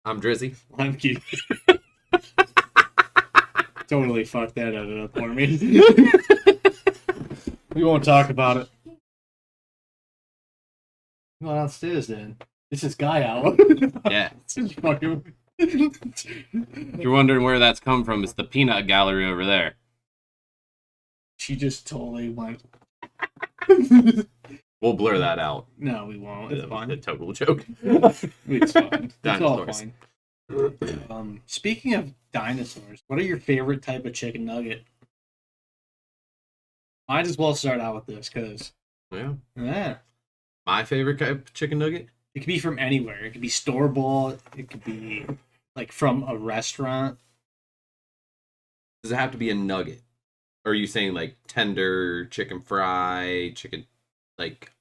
I'm Drizzy. I'm cute. Totally fucked that up for me. We won't talk about it. Go downstairs then. It's this guy out. Yeah. It's just fucking. If you're wondering where that's come from, it's the peanut gallery over there. She just totally went. We'll blur that out. No, we won't. It's That was fine. a total joke. It's fine. It's all Dinosaurs. fine. Speaking of dinosaurs, what are your favorite type of chicken nugget? Might as well start out with this because Yeah. My favorite type of chicken nugget? it could be from anywhere. It could be store bought. It could be like from a restaurant. Does it have to be a nugget? Or are you saying like tender, chicken fry, chicken, like,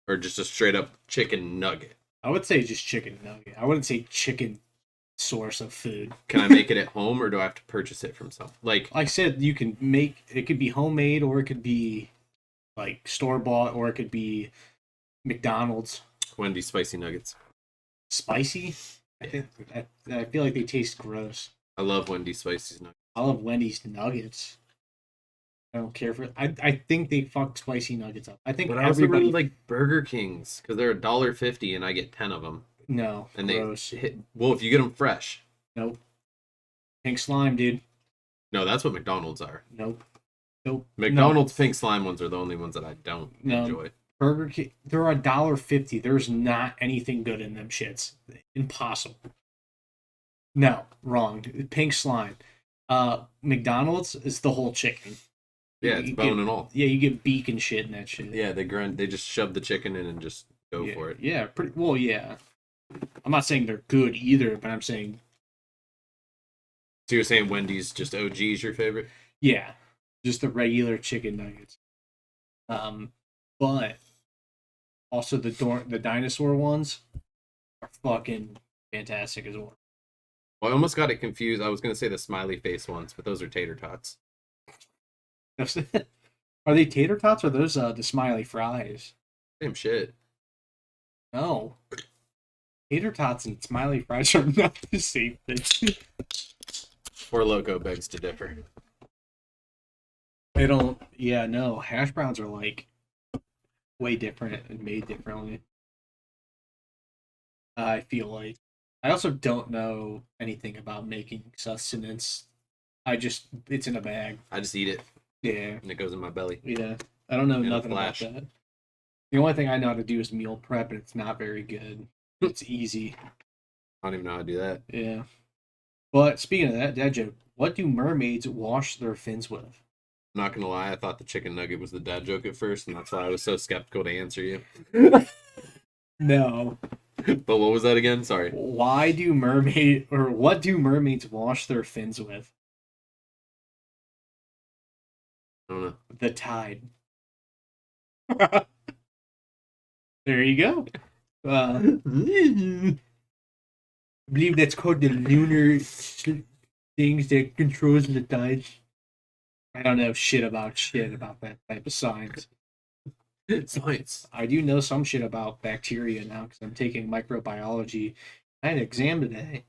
or just a straight up chicken nugget? I would say just chicken nugget. I wouldn't say chicken source of food. Can I make it at home or do I have to purchase it from some? Like I said, you can make it could be homemade or it could be like store bought or it could be McDonald's. Wendy's spicy nuggets. Spicy. I feel like they taste gross. I love Wendy's spicy nuggets. I love Wendy's nuggets. I don't care for. I think they fuck spicy nuggets up. I think But I also everybody really like Burger King's because they're $1.50 and I get 10 of them. no And gross. they hit, well, if you get them fresh. Nope. Pink slime, dude. No, that's what McDonald's are. Nope. Nope. McDonald's pink slime ones are the only ones that I don't No. enjoy. Burger King, they're $1.50. There's not anything good in them shits. Impossible. No, wrong. Pink slime. McDonald's is the whole chicken. Yeah, it's You bone get- and all. Yeah, you get beak and shit in that shit. Yeah, they just shove the chicken in and just go yeah, for it. Yeah, pretty well. Yeah, I'm not saying they're good either, but I'm saying So you're saying Wendy's just OG is your favorite? yeah, just the regular chicken nuggets. But also the dinosaur ones are fucking fantastic as well. Well, I almost got it confused. I was gonna say the smiley face ones, but those are tater tots. Are they tater tots or those the smiley fries? Same shit. No. Tater tots and smiley fries are not the same thing. Four Loco begs to differ. They don't. Yeah, no. Hash browns are like way different and made differently. I feel like. I also don't know anything about making sustenance. It's in a bag. I just eat it Yeah, and it goes in my belly. yeah. I don't know In a nothing about flash. that. The only thing I know how to do is meal prep, and it's not very good. It's easy. I don't even know how to do that. Yeah. But speaking of that, dad joke, what do mermaids wash their fins with? I'm not gonna lie, I thought the chicken nugget was the dad joke at first, and that's why I was so skeptical to answer you. No. But what was that again? Sorry. What do mermaids wash their fins with? I don't know. The tide. There you go. I believe that's called the lunar things that controls the tides. I don't know shit about that type of science. Science. I do know some shit about bacteria now because I'm taking microbiology. I had an exam today.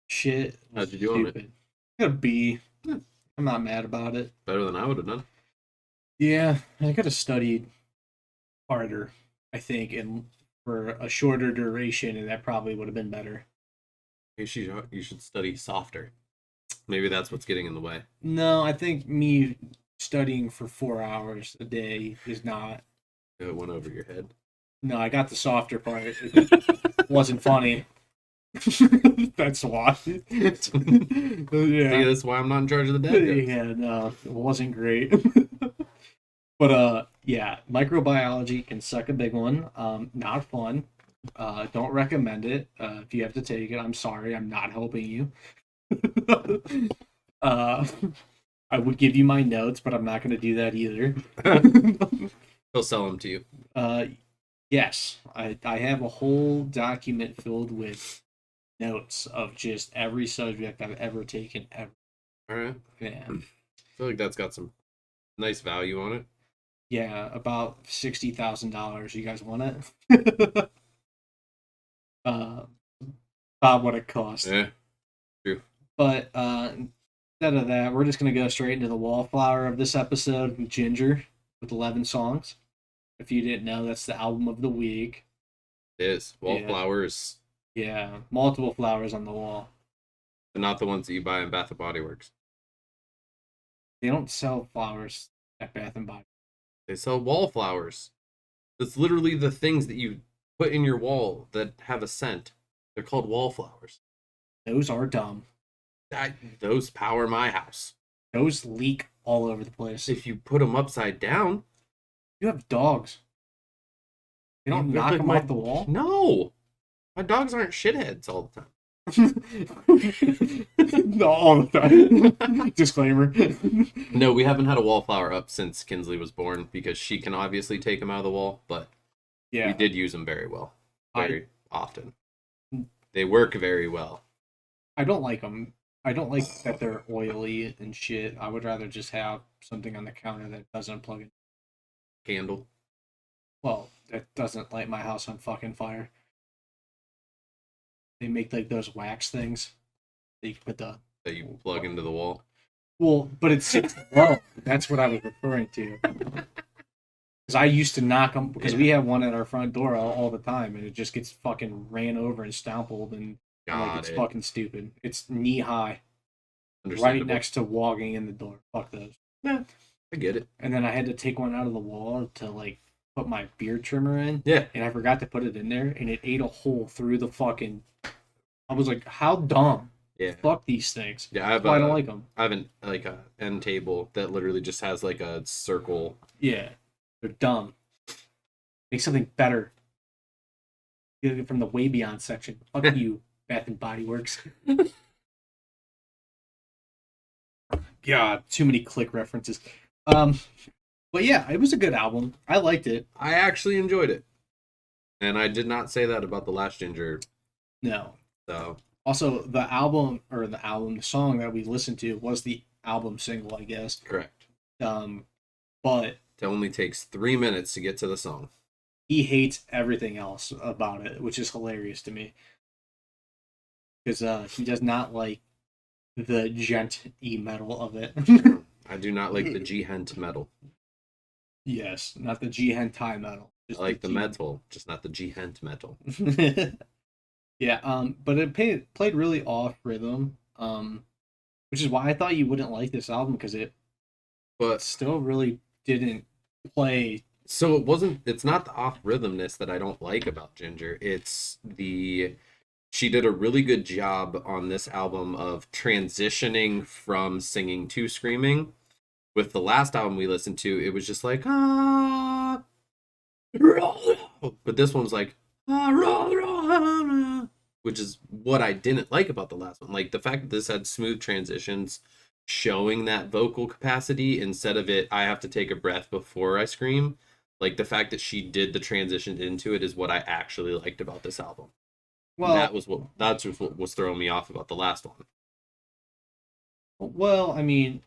Shit. How'd you do on it? stupid. I got a B. Yeah. I'm not mad about it. Better than I would have done. Yeah, I could have studied harder, I think, and for a shorter duration, and that probably would have been better. You should study softer. Maybe that's what's getting in the way. No, I think me studying for 4 hours a day is not. It went over your head. No, I got the softer part. It wasn't funny. That's why. Yeah. Yeah. That's why I'm not in charge of the dad jokes. Yeah, no, it wasn't great. But yeah, microbiology can suck a big one. Not fun. Don't recommend it. If you have to take it, I'm sorry, I'm not helping you. I would give you my notes, but I'm not going to do that either. He'll sell them to you. Yes, I have a whole document filled with notes of just every subject I've ever taken ever. All right. Yeah. I feel like that's got some nice value on it. Yeah, about $60,000. You guys want it? About about what it cost. Yeah, true. But instead of that, we're just gonna go straight into the wallflower of this episode, Jinjer, with 11 songs. If you didn't know, that's the album of the week. It is. Wallflowers. Yeah, multiple flowers on the wall. But not the ones that you buy in Bath and Body Works. They don't sell flowers at Bath and Body. They sell wallflowers. That's literally the things that you put in your wall that have a scent. They're called wallflowers. Those are dumb. Those power my house. Those leak all over the place. If you put them upside down, You have dogs. They don't knock them off the wall? No. My dogs aren't shitheads all the time. No, all the time. Disclaimer. No, we haven't had a wallflower up since Kinsley was born because she can obviously take them out of the wall, but Yeah. we did use them very well. Very often. They work very well. I don't like them. I don't like that they're oily and shit. I would rather just have something on the counter that doesn't plug in. Candle. Well, that doesn't light my house on fucking fire. They make like those wax things. That you put the That you plug into the wall. well, but it's 6 low. That's what I was referring to. Because I used to knock them because we have one at our front door all the time, and it just gets fucking ran over and stampled, and like it's fucking stupid. It's knee high, right next to walking in the door. Fuck those. Yeah, I get it. And then I had to take one out of the wall to like put my beard trimmer in. Yeah. And I forgot to put it in there, and it ate a hole through the fucking. I was like, how dumb. Yeah. Fuck these things. Yeah, I don't like them. I have an like a end table that literally just has like a circle. Yeah, they're dumb. Make something better. Get it from the way beyond section. Fuck you, Bath and Body Works. God, too many click references. But yeah, it was a good album. I liked it. I actually enjoyed it, and I did not say that about the last Jinjer. No. So also, the song that we listened to was the album single, I guess. Correct. But it only takes 3 minutes to get to the song. He hates everything else about it, which is hilarious to me. Because he does not like the gent-y metal of it. I do not like the G-Hent metal. Yes, not the G-hentai metal. I like the metal, just not the G-Hent metal. Yeah, but it played really off rhythm, which is why I thought you wouldn't like this album because but still really didn't play. So it's not the off rhythmness that I don't like about Jinjer. It's she did a really good job on this album of transitioning from singing to screaming. With the last album we listened to, it was just like, but this one was like, which is what I didn't like about the last one. Like the fact that this had smooth transitions showing that vocal capacity instead of it, I have to take a breath before I scream. Like the fact that she did the transition into it is what I actually liked about this album. Well, that's what was throwing me off about the last one. Well, I mean,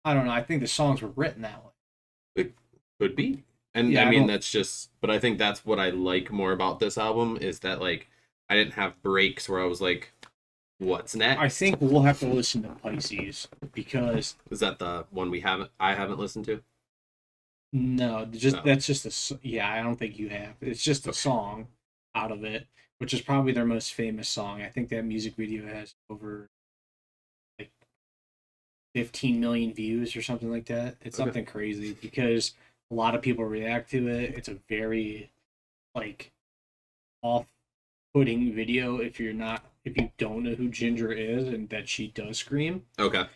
I don't know. I think the songs were written that way. It could be. And yeah, I mean, that's just, but I think that's what I like more about this album is that, like, I didn't have breaks where I was like, what's next? I think we'll have to listen to Pisces because. Is that the one I haven't listened to? No, that's just yeah, I don't think you have. It's just a song out of it, which is probably their most famous song. I think that music video has over like 15 million views or something like that. It's something crazy because a lot of people react to it. It's a very like off-putting video if you don't know who Jinjer is and that she does scream. Okay.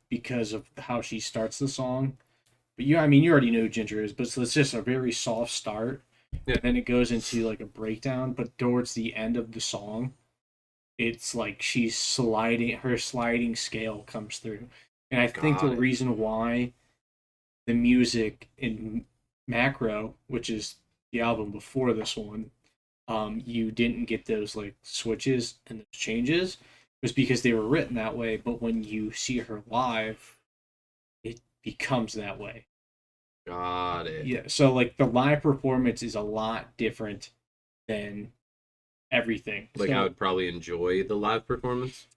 Because of how she starts the song. But you already know who Jinjer is, but it's just a very soft start. Yeah. And then it goes into like a breakdown, but towards the end of the song, it's like her sliding scale comes through. And I think the reason why the music in Macro, which is the album before this one, you didn't get those like switches and those changes was because they were written that way, but when you see her live, it becomes that way. Got it. Yeah, so like the live performance is a lot different than everything. Like, I So would probably enjoy the live performance.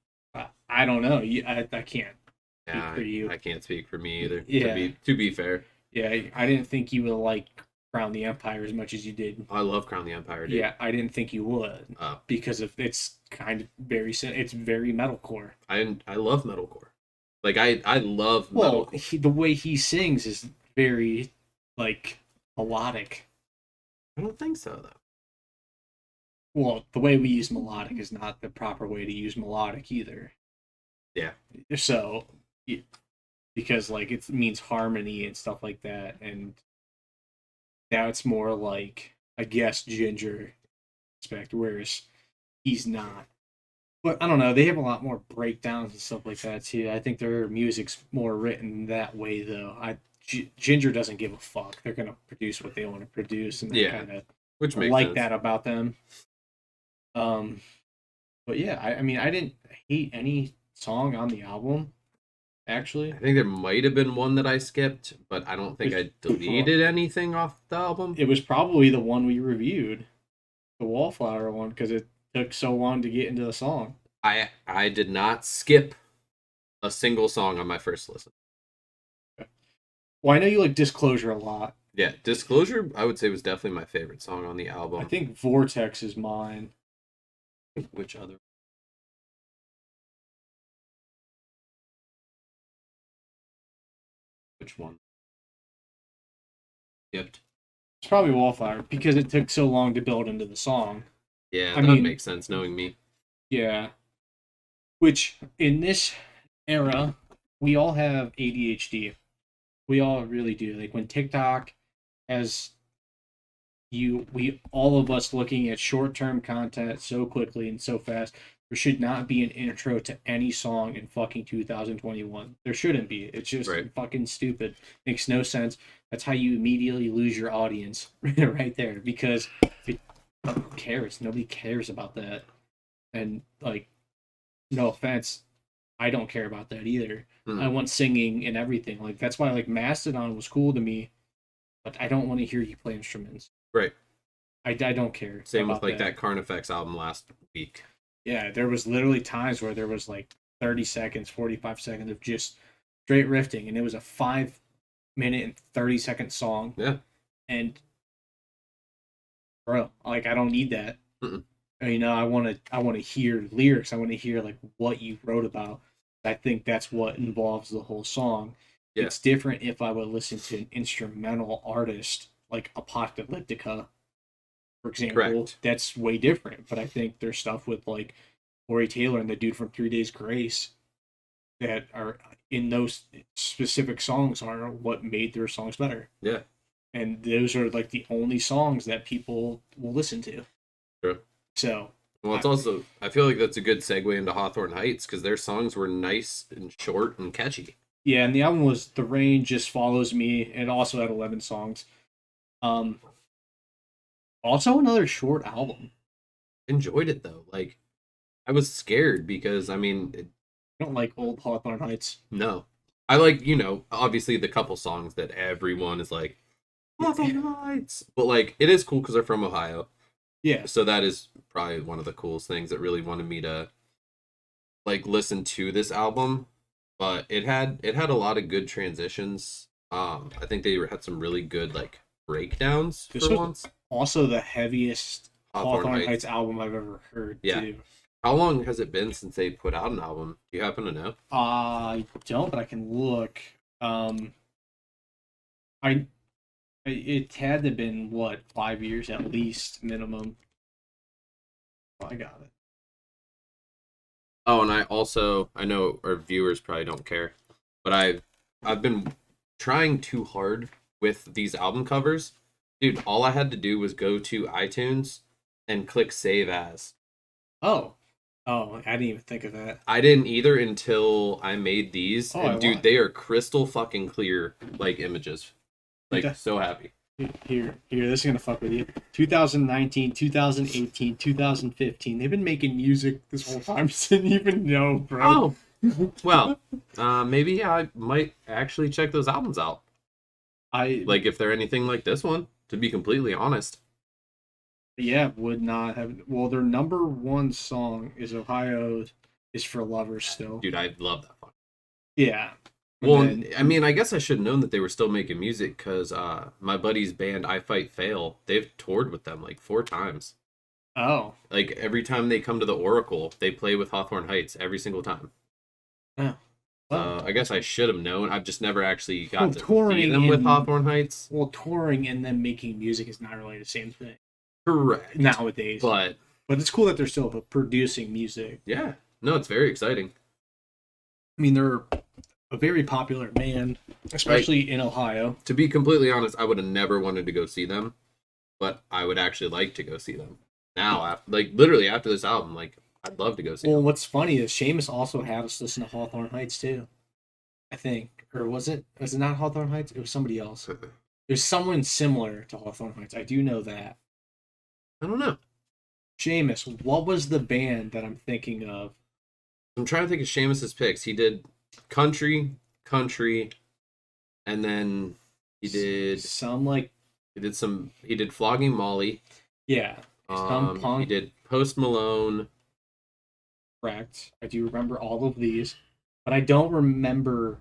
I don't know. I can't speak Yeah, for you. I can't speak for me either. Yeah, To be fair, yeah. I didn't think you would like Crown the Empire as much as you did. I love Crown the Empire, dude. Yeah, I didn't think you would Uh, because of it's kind of it's very metalcore. I love metalcore. Like, I love Well, metalcore. the way he sings is very like melodic. I don't think so though. Well, the way we use melodic is not the proper way to use melodic either. Yeah. So, because like it means harmony and stuff like that, and now it's more like I guess Jinjer aspect, whereas he's not. But I don't know. They have a lot more breakdowns and stuff like that too. I think their music's more written that way though. Jinjer doesn't give a fuck. They're gonna produce what they want to produce, and they Yeah, kind of which makes like sense. that about them. Um, but yeah, I mean, I didn't hate any song on the album. Actually, I think there might have been one that I skipped, but I don't think I deleted anything off the album. it was probably the one we reviewed, the Wallflower one, because it took so long to get into the song. I did not skip a single song on my first listen. Well, I know you like Disclosure a lot. Yeah, Disclosure, I would say, was definitely my favorite song on the album. I think Vortex is mine. Which other? Which one? Skipped. It's probably Wallflower because it took so long to build into the song. Yeah, I that mean- makes sense knowing me. Yeah. Which in this era, we all have ADHD. We all really do. Like when TikTok has we all of us looking at short-term content so quickly and so fast, there should not be an intro to any song in fucking 2021. There shouldn't be. It's just Right. fucking stupid. Makes no sense. That's how you immediately lose your audience right there because who cares? Nobody cares about that. And like, no offense, I don't care about that either. I want singing and everything. Like that's why like Mastodon was cool to me, but I don't want to hear you play instruments. Right. I don't care. Same with about like that Carnifex album last week. Yeah, there was literally times where there was like 30 seconds, 45 seconds of just straight riffing, and it was a 5 minute and 30-second song. Yeah. And bro, like I don't need that. Mm-mm. You know, I want to hear lyrics. I want to hear like what you wrote about. I think that's what involves the whole song. Yeah. It's different if I would listen to an instrumental artist like Apocalyptica, for example. Correct. That's way different. But I think there's stuff with like Corey Taylor and the dude from 3 Days Grace that are in those specific songs are what made their songs better. Yeah. And those are like the only songs that people will listen to. True. So Well, it's also, I feel like that's a good segue into Hawthorne Heights because their songs were nice and short and catchy. yeah, and the album was The Rain Just Follows Me. It also had 11 songs. Also another short album. Enjoyed it though. Like, I was scared because, I mean, I don't like old Hawthorne Heights. no. I like, obviously the couple songs that everyone is like, Hawthorne Heights. But, like, it is cool because they're from Ohio. Yeah. So that is probably one of the coolest things that really wanted me to, like, listen to this album. But it had a lot of good transitions. I think they had some really good, like, breakdowns This for was- once. Also the heaviest Hawthorne Heights. Heights album I've ever heard, Yeah. too. How long has it been since they put out an album? Do you happen to know? I don't, but I can look. It had to have been what 5 years at least minimum. Oh, I got it. Oh, and I know our viewers probably don't care, but I've been trying too hard with these album covers. Dude, all I had to do was go to iTunes and click save as. Oh, I didn't even think of that. I didn't either until I made these. Oh, And I dude, want- they are crystal fucking clear, like, images. Like, Okay. so happy. Here, this is gonna fuck with you. 2019, 2018, 2015. They've been making music this whole time. Just didn't even know, bro. Oh, well, maybe I might actually check those albums out. I Like, if they're anything like this one, to be completely honest. Yeah, would not have. Well, their number one song is Ohio is for Lovers still. Dude, I love that fuck. Yeah. And Well, then, I mean, I guess I should have known that they were still making music because my buddy's band, I Fight Fail, they've toured with them like 4 times. oh, Like every time they come to the Oracle, they play with Hawthorne Heights every single time. oh. Well, So I guess I should have known. I've just never actually well, got to see them with Hawthorne Heights. touring and then making music is not really the same thing Correct. nowadays. But But it's cool that they're still producing music. yeah, no, it's very exciting. I mean, they're a very popular band, especially in Ohio. To be completely honest, I would have never wanted to go see them, but I would actually like to go see them now. Like literally after this album, like I'd love to go see Well, them. what's funny is Seamus also had us listen to Hawthorne Heights too. I think, or was it? Was it not Hawthorne Heights? It was somebody else. There's someone similar to Hawthorne Heights. I do know that. I don't know. Seamus, what was the band that I'm thinking of? I'm trying to think of Seamus's picks. He did country, and then he did Some like he did Flogging Molly. yeah, some He punk. did Post Malone. Correct. I do remember all of these, but I don't remember.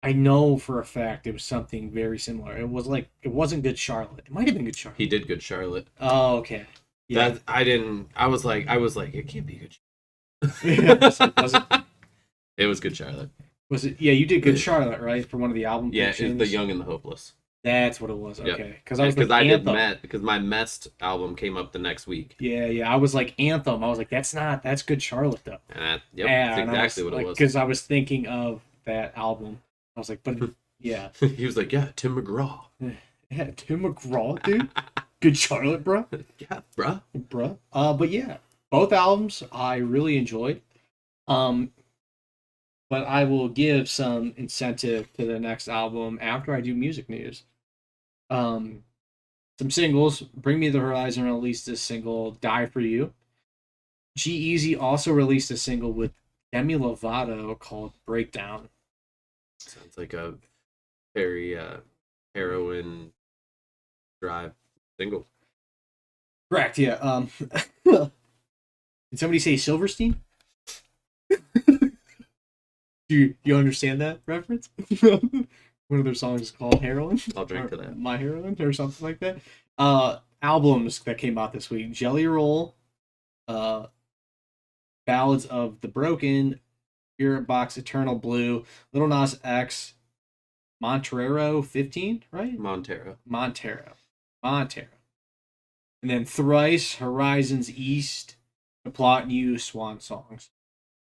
I know for a fact it was something very similar. It was like it wasn't Good Charlotte. It might have been Good Charlotte. He did Good Charlotte. Oh, okay. Yeah. That I didn't. I was like, it can't be Good. was, it, It was Good Charlotte. was it? Yeah, you did Good Charlotte, right? For one of the album Yeah, it's pictures. The Young and the Hopeless. That's what it was. Yep. Okay, because I was like I did Anthem. Met because my Mest album came up the next week. Yeah. I was like Anthem. I was like, that's Good Charlotte though. And yep, Yeah, that's and exactly what it was. Because I was thinking of that album. I was like, but yeah, He was like, yeah, Tim McGraw. yeah, Tim McGraw, dude. Good Charlotte, bro. Yeah, bruh. But yeah, both albums I really enjoyed. Um, but I will give some incentive to the next album after I do music news. Um, some singles. Bring Me the Horizon released this single, Die For You. G-Eazy also released a single with Demi Lovato called Breakdown. Sounds like a very heroin drive single. Correct, yeah. Did somebody say Silverstein? Do you understand that reference? One of their songs is called Heroin. I'll drink to that. My Heroin or something like that. Albums that came out this week: Jelly Roll, Ballads of the Broken, Spirit Box, Eternal Blue, Little Nas X, Montero 15, right? Montero. And then Thrice, Horizons East, The Plot New, Swan Songs.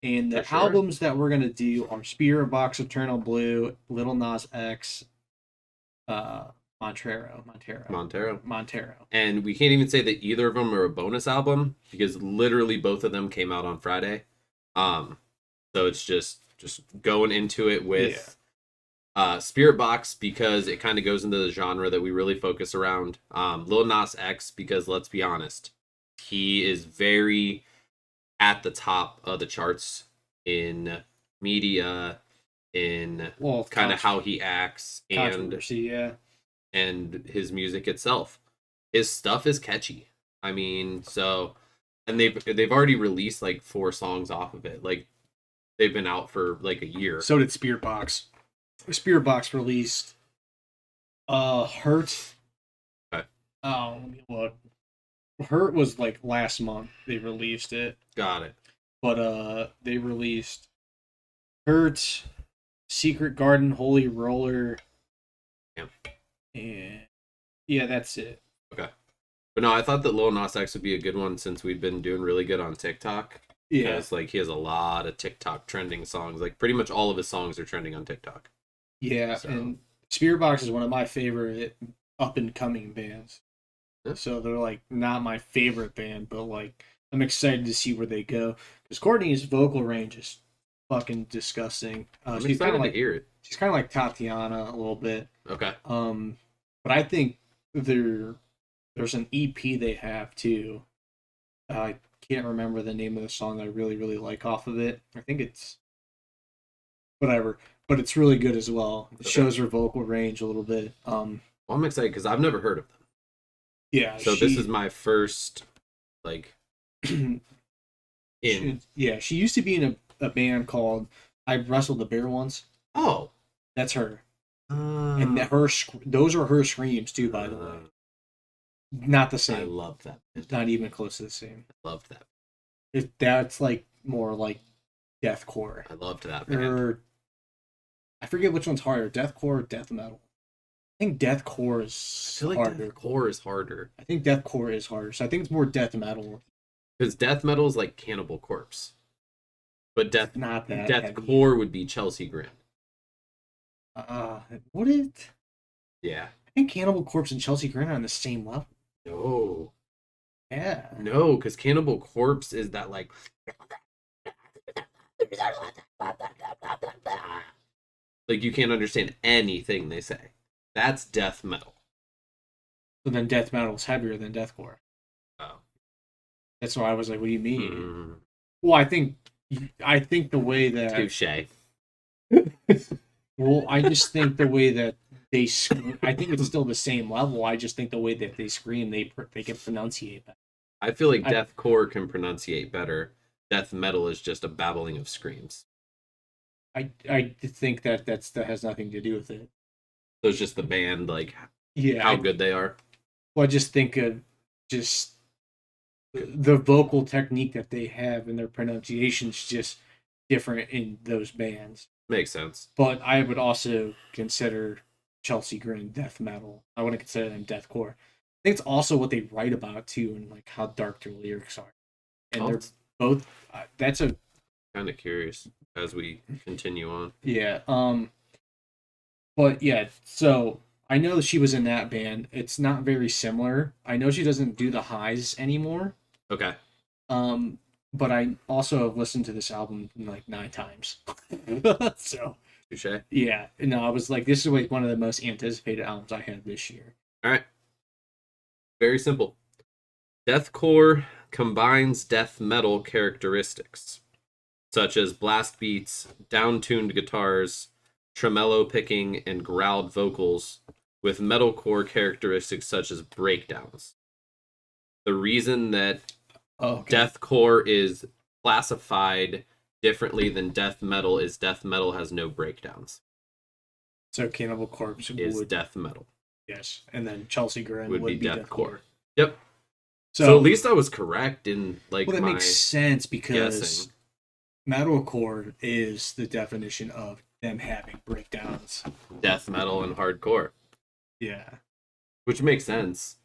And the For sure. albums that we're gonna do are Spirit Box, Eternal Blue, Little Nas X, Montero. And we can't even say that either of them are a bonus album because literally both of them came out on Friday. So it's just going into it with Spirit Box because it kind of goes into the genre that we really focus around. Lil Nas X because let's be honest, he is very at the top of the charts in media, in kind of how he acts and his music itself. His stuff is catchy. I mean, and they've already released like 4 songs off of it. Like they've been out for like a year. So did Spirit Box. Spirit Box released Hurt. Okay. Oh, let me look. Hurt was like last month they released it. Got it. But they released Hurt, Secret Garden, Holy Roller. Yeah. And yeah, that's it. Okay. But no, I thought that Lil Nas X would be a good one since we've been doing really good on TikTok. Yeah. Because like he has a lot of TikTok trending songs. Like pretty much all of his songs are trending on TikTok. Yeah, So. and Spirit Box is one of my favorite up and coming bands. Yeah. So they're like not my favorite band, but like I'm excited to see where they go because Courtney's vocal range is fucking disgusting. I'm She's excited kind of to like hear it. she's kind of like Tatiana a little bit. Okay. But I think there's an EP they have too. I can't remember the name of the song I really really like off of it. I think it's whatever, but it's really good as well. It shows her vocal range a little bit. Well, I'm excited because I've never heard of them. Yeah, So this is my first like in. she used to be in a band called I Wrestled the Bear once. Oh, That's her. And those are her screams too, by the way. Not the same. I love that. Not even close to the same. I loved that. That's like more like deathcore. I loved that band. Or I forget which one's harder, deathcore or death metal. I think deathcore is harder. Deathcore is harder. I think deathcore is harder, so I think it's more death metal. Because death metal is like Cannibal Corpse, but not that deathcore would be Chelsea Grin. What is? Yeah. I think Cannibal Corpse and Chelsea Grin are on the same level. No. Yeah. No, because Cannibal Corpse is that like. Like you can't understand anything they say. That's death metal. So then death metal is heavier than deathcore. Oh. That's why I was like, what do you mean? Well, I think the way that touche. Well, I just think the way that they scream, I think it's still the same level. I just think the way that they scream, they can pronunciate that. I feel like deathcore can pronunciate better. Death metal is just a babbling of screams. I think that has nothing to do with it. So it's just the band, like how good they are. Well, I just think of just the vocal technique that they have and their pronunciation's just different in those bands. Makes sense. But I would also consider Chelsea Grin death metal. I wouldn't consider them deathcore. I think it's also what they write about too, and like how dark their lyrics are. And they're both. That's a kind of curious as we continue on. Yeah. But yeah, so I know she was in that band. It's not very similar. I know she doesn't do the highs anymore. Okay. But I also have listened to this album like 9 times. So touche. Yeah. No, I was like, this is like one of the most anticipated albums I had this year. All right. Very simple. Deathcore combines death metal characteristics, such as blast beats, down-tuned guitars, tremolo picking, and growled vocals, with metalcore characteristics such as breakdowns. The reason that deathcore is classified differently than death metal is death metal has no breakdowns. So Cannibal Corpse is death metal. Yes, and then Chelsea Grin would be deathcore. Yep. So at least I was correct in like. Well, that makes sense because metalcore is the definition of them having breakdowns. Death metal and hardcore. Yeah. Which makes sense.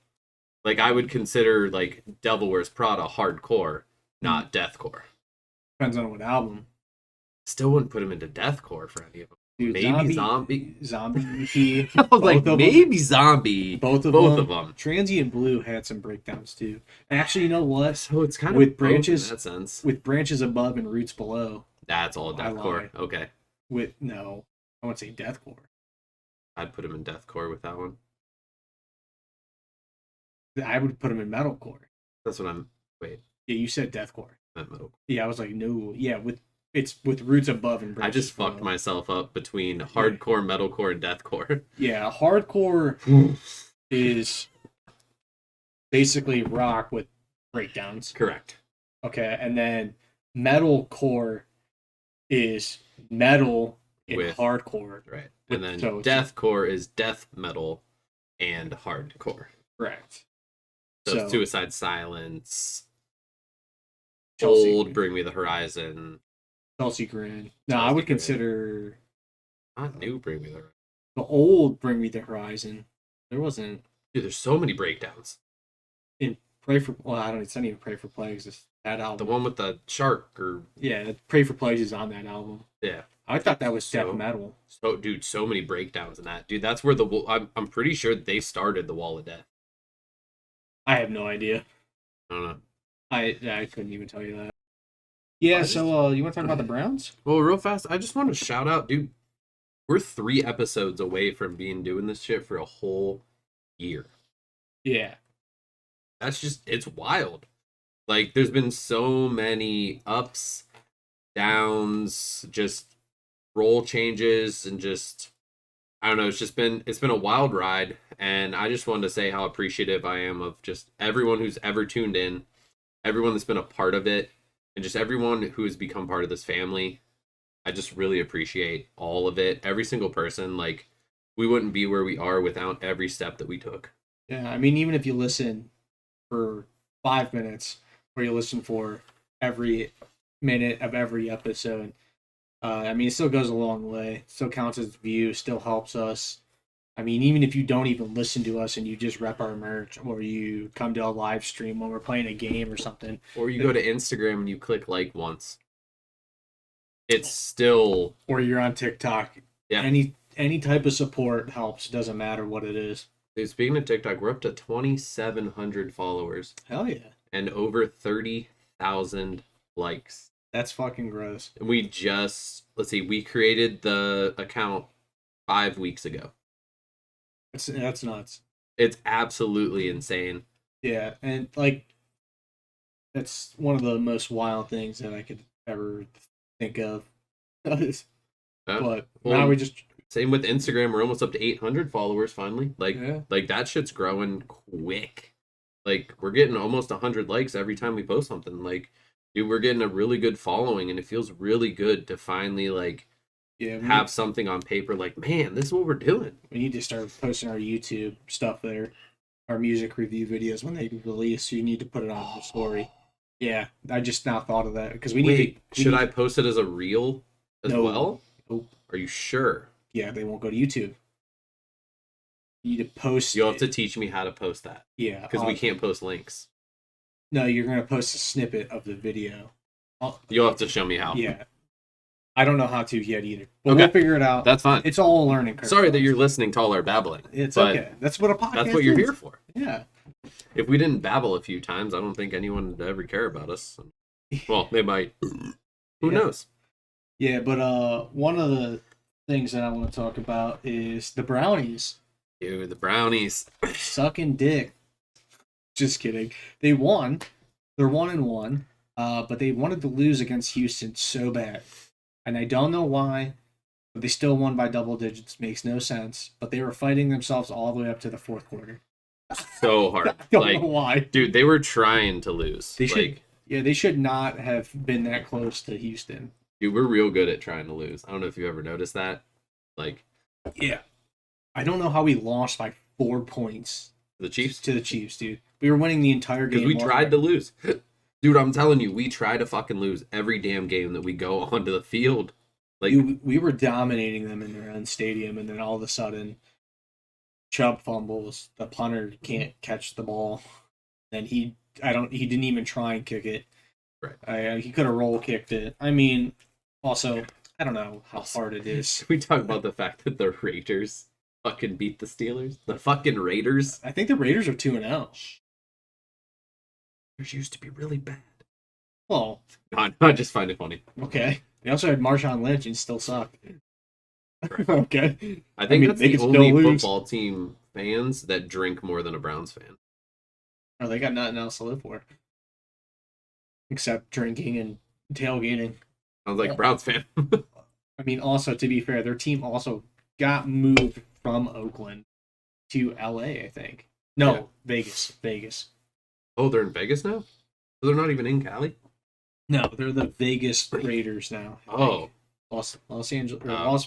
Like I would consider like Devil Wears Prada hardcore, not deathcore. Depends on what album. Still wouldn't put him into deathcore for any of them. Dude, maybe Zombie. I was like, maybe Zombie. Both of them. Transient Blue had some breakdowns too. Actually, you know what? So it's kind with of branches in that sense. With branches above and roots below. That's all deathcore. Okay. No, I wouldn't say deathcore. I'd put him in deathcore with that one. I would put him in metalcore. That's what I'm. Wait. Yeah, you said deathcore. Metalcore. Yeah, I was like, no. Yeah, it's with roots above and branches. I just fucked myself up between hardcore, metalcore, and deathcore. Yeah, hardcore is basically rock with breakdowns. Correct. Okay, and then metalcore is metal with hardcore. Right. And then deathcore is death metal and hardcore. Correct. So Suicide Silence, Chelsea, Old, Bring Me the Horizon. Chelsea Grin. No, I would consider not new Bring Me the Horizon. The old Bring Me the Horizon. There wasn't. Dude, there's so many breakdowns. In Pray for it's not even Pray for Plagues. It's that album. The one with the shark Pray for Plagues is on that album. Yeah. I thought that was death metal. So dude, so many breakdowns in that. Dude, that's where I'm pretty sure they started the Wall of Death. I have no idea. I don't know. I couldn't even tell you that. Yeah, so you want to talk about the Browns? Well, real fast, I just want to shout out, dude. We're 3 episodes away from doing this shit for a whole year. Yeah. That's just, it's wild. Like, there's been so many ups, downs, just role changes, and just I don't know. It's been a wild ride, and I just wanted to say how appreciative I am of just everyone who's ever tuned in, everyone that's been a part of it, and just everyone who has become part of this family. I just really appreciate all of it. Every single person. Like, we wouldn't be where we are without every step that we took. Yeah, I mean, even if you listen for 5 minutes, or you listen for every minute of every episode, I mean, it still goes a long way. It still counts as views, still helps us. I mean, even if you don't even listen to us and you just rep our merch, or you come to a live stream when we're playing a game or something, Or you go to Instagram and you click like once. It's still, or you're on TikTok, yeah. any type of support helps. Doesn't matter what it is. Dude, speaking of TikTok, we're up to 2,700 followers Hell yeah, and over 30,000 likes. that's fucking gross. And we just, let's see, we created the account 5 weeks ago. That's nuts. It's absolutely insane. Yeah, and like that's one of the most wild things that I could ever think of. But Well, now we just same with Instagram. We're almost up to 800 followers finally. Yeah. Like that shit's growing quick. Like, we're getting almost 100 likes every time we post something. Like, dude, we're getting a really good following, and it feels really good to finally like have something on paper. Like, man, this is what we're doing. We need to start posting our YouTube stuff there, our music review videos when they release. You need to put it on the story. Yeah, I just now thought of that because we need. Wait, should I post it as a reel as well? Nope. Are you sure? Yeah, they won't go to YouTube. You need to post. You'll have to teach me how to post that. Yeah, because we can't post links. No, you're gonna post a snippet of the video. You'll have to show me how. Yeah, I don't know how to yet either. But Okay. we'll figure it out. That's fine. It's all a learning curve. Sorry that you're listening to all our babbling. It's okay. That's what a podcast That's what you're is. here for. Yeah. If we didn't babble a few times, I don't think anyone would ever care about us. Well, they might. Who knows? Yeah, but one of the things that I want to talk about is the Brownies. Dude, the Brownies. Sucking dick. Just kidding. They won. They're 1-1. But they wanted to lose against Houston so bad. And I don't know why, but they still won by double digits. Makes no sense. But they were fighting themselves all the way up to the fourth quarter. So hard. I don't know why. Dude, they were trying to lose. They should. Yeah, they should not have been that close to Houston. Dude, we're real good at trying to lose. I don't know if you ever noticed that. Like, yeah. I don't know how we lost by 4 points. The Chiefs? To the Chiefs, dude. We were winning the entire game. Because we tried to lose. Dude, I'm telling you, we try to fucking lose every damn game that we go onto the field. Like, we were dominating them in their own stadium, and then all of a sudden, Chubb fumbles. The punter can't catch the ball, and he didn't even try and kick it. Right. He could have roll kicked it. I mean, also, I don't know how hard it is. We talk about the fact that the Raiders fucking beat the Steelers. The fucking Raiders. I think the Raiders are 2-0. Raiders used to be really bad. Well, no, I just find it funny. Okay. They also had Marshawn Lynch and still sucked. Okay. I think that's the only football team fans that drink more than a Browns fan. Oh, they got nothing else to live for. Except drinking and tailgating. I was like, Browns fan. I mean, also, to be fair, their team also got moved from Oakland to LA, I think. No, yeah. Vegas. Oh, they're in Vegas now? So they're not even in Cali? No, they're the Vegas Raiders now. Oh. Los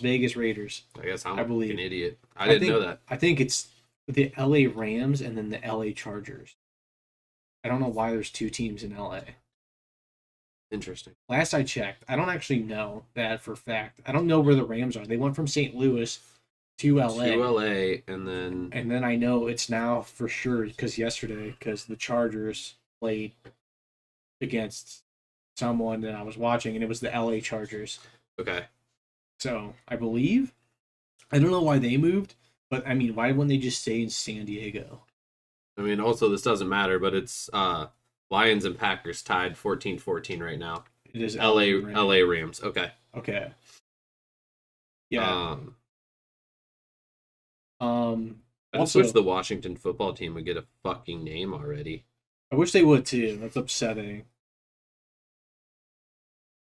Vegas Raiders. I guess I'm an idiot. I didn't know that. I think it's the LA Rams and then the LA Chargers. I don't know why there's 2 teams in LA. Interesting. Last I checked, I don't actually know that for fact. I don't know where the Rams are. They went from St. Louis to LA. And then I know it's now for sure because the Chargers played against someone that I was watching, and it was the LA Chargers. Okay. So I believe, I don't know why they moved, but I mean, why wouldn't they just stay in San Diego? I mean, also this doesn't matter, but it's Lions and Packers tied 14-14 right now. It is LA Rams. Okay. Yeah. I just wish the Washington football team would get a fucking name already. I wish they would too. That's upsetting.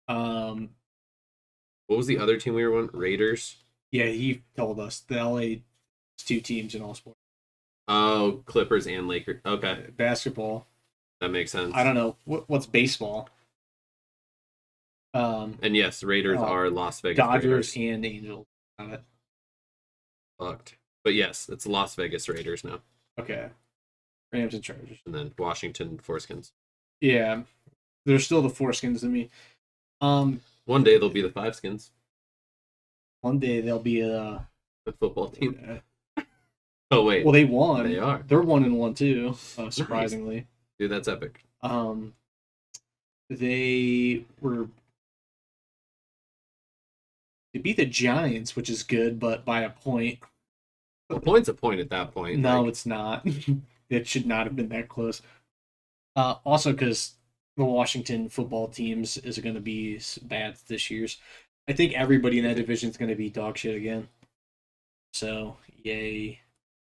What was the other team we were on? Raiders? Yeah, he told us the LA two teams in all sports. Oh, Clippers and Lakers. Okay, Basketball. that makes sense. I don't know what's baseball. And yes, Raiders Oh, are Las Vegas Dodgers Raiders. and Angels. Got it. Fucked. But yes, it's Las Vegas Raiders now. Okay. Rams and Chargers. And then Washington Foreskins. Yeah, they're still the foreskins to me. One day they'll be the Five Skins, One day they'll be the football team. Oh wait, well, they won. They are. They're 1-1 too. Surprisingly, nice. Dude, that's epic. They beat the Giants, which is good, but by a point. A point's a point at that point. No, like... it's not. It should not have been that close. Also, because the Washington football teams is going to be bad this year's. I think everybody in that division is going to be dog shit again. So, yay.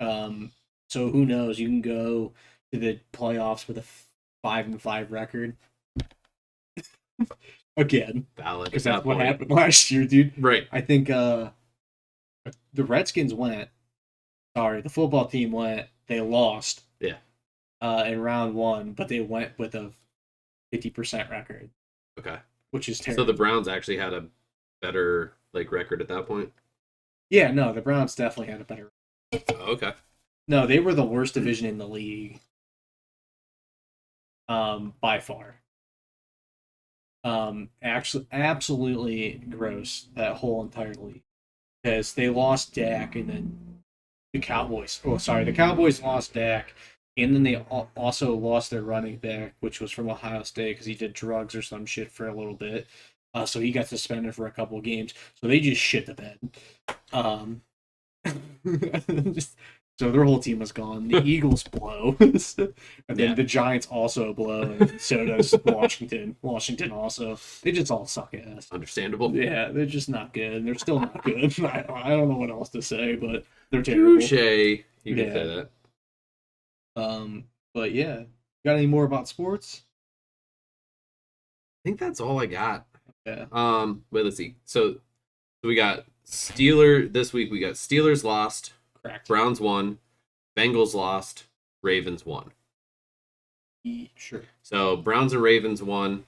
So who knows? You can go to the playoffs with a 5-5 record. Again. Valid. Because that's what happened last year, dude. Right. I think the Redskins went. Sorry, the football team went. They lost. Yeah. In round 1, but they went with a 50% record. Okay. Which is terrible. So the Browns actually had a better record at that point? Yeah, no, the Browns definitely had a better record. Oh, okay. No, they were the worst division in the league. By far. Actually, absolutely gross, that whole entire league. Because they lost Dak, and then the Cowboys. Oh, sorry, the Cowboys lost Dak, and then they also lost their running back, which was from Ohio State, because he did drugs or some shit for a little bit. So he got suspended for a couple of games. So they just shit the bed. So their whole team was gone. The Eagles blow. And then the Giants also blow. And so does Washington. Washington also. They just all suck ass. Understandable. Yeah, they're just not good. They're still not good. I don't know what else to say, but they're terrible. Touché. You can say that. But yeah. Got any more about sports? I think that's all I got. Yeah. Wait, let's see. So we got this week we got Steelers lost. Correct. Browns won. Bengals lost. Ravens won. Sure. So Browns and Ravens won,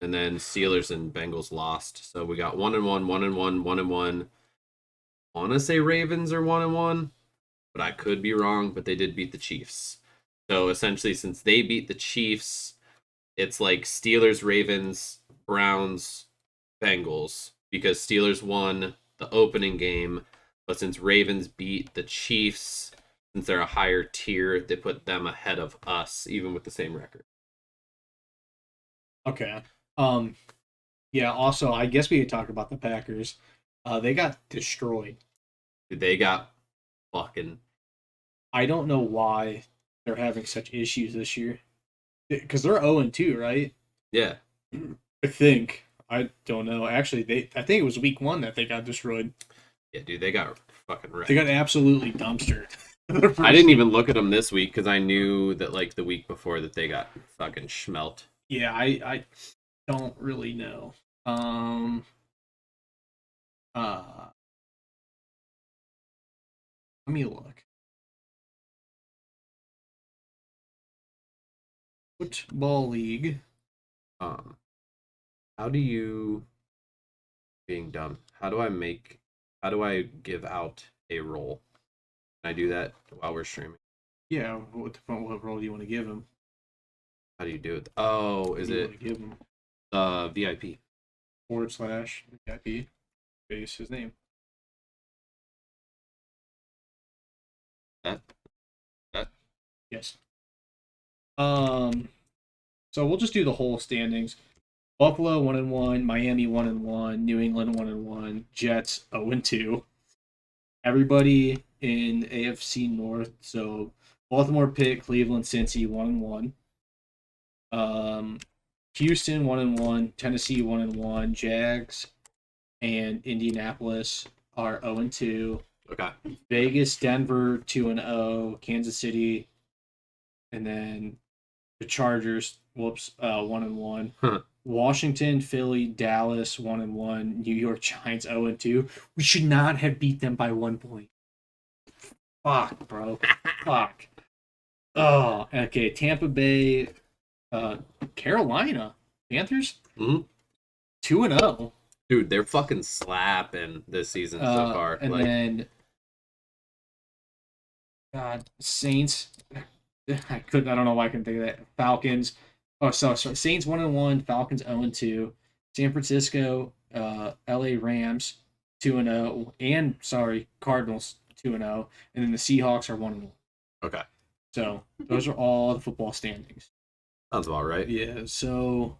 and then Steelers and Bengals lost. So we got 1-1, 1-1, 1-1. I want to say Ravens are 1-1, but I could be wrong. But they did beat the Chiefs. So essentially, since they beat the Chiefs, it's like Steelers, Ravens, Browns, Bengals, because Steelers won the opening game. But since Ravens beat the Chiefs, since they're a higher tier, they put them ahead of us, even with the same record. Okay. Yeah, also, I guess we could talk about the Packers. They got destroyed. They got fucking... I don't know why they're having such issues this year. Because they're 0-2, right? Yeah. I think. I don't know. Actually, I think it was week 1 that they got destroyed. Yeah, dude, they got fucking wrecked. They got absolutely dumpstered. I didn't even look at them this week because I knew that the week before that they got fucking schmelt. Yeah, I don't really know. Let me look. Football league. How do you being dumb? How do I give out a role? Can I do that while we're streaming? Yeah, what role do you want to give him? How do you do it? Oh, is it give him? VIP / VIP base his name. That Yes. So we'll just do the whole standings. Buffalo 1-1, Miami 1-1, New England 1-1, Jets 0-2. Everybody in AFC North. So Baltimore, Pitt, Cleveland, Cincy 1-1. Houston 1-1, Tennessee 1-1, Jags and Indianapolis are 0-2. Okay. Vegas, Denver 2-0, Kansas City, and then the Chargers. 1-1. Huh. Washington, Philly, Dallas 1-1, New York Giants 0-2. We should not have beat them by 1 point. Fuck, bro. Fuck. Oh, okay. Tampa Bay, Carolina Panthers Hmm. 2-0. Dude, they're fucking slapping this season so far. And Like, then God, Saints. I don't know why I couldn't think of that. Falcons. Oh, so Saints 1-1, Falcons 0-2, San Francisco, LA Rams 2-0, and sorry, Cardinals 2-0, and then the Seahawks are 1-1. okay, So those are all the football standings. sounds about right. Yeah. So.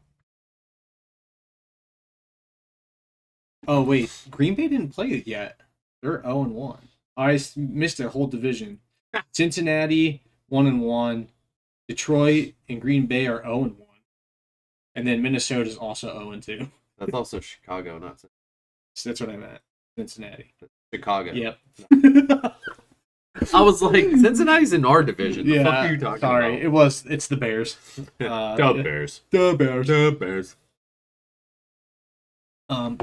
Oh wait, Green Bay didn't play it yet. They're 0-1. I missed a whole division. Cincinnati 1-1. Detroit and Green Bay are 0-1. And then Minnesota is also 0-2. That's also Chicago, not So that's what I meant. Cincinnati. Chicago. Yep. I was like, Cincinnati's in our division. The fuck are you talking sorry. about? It's the Bears. Dub Bears. The Bears. Dub Bears.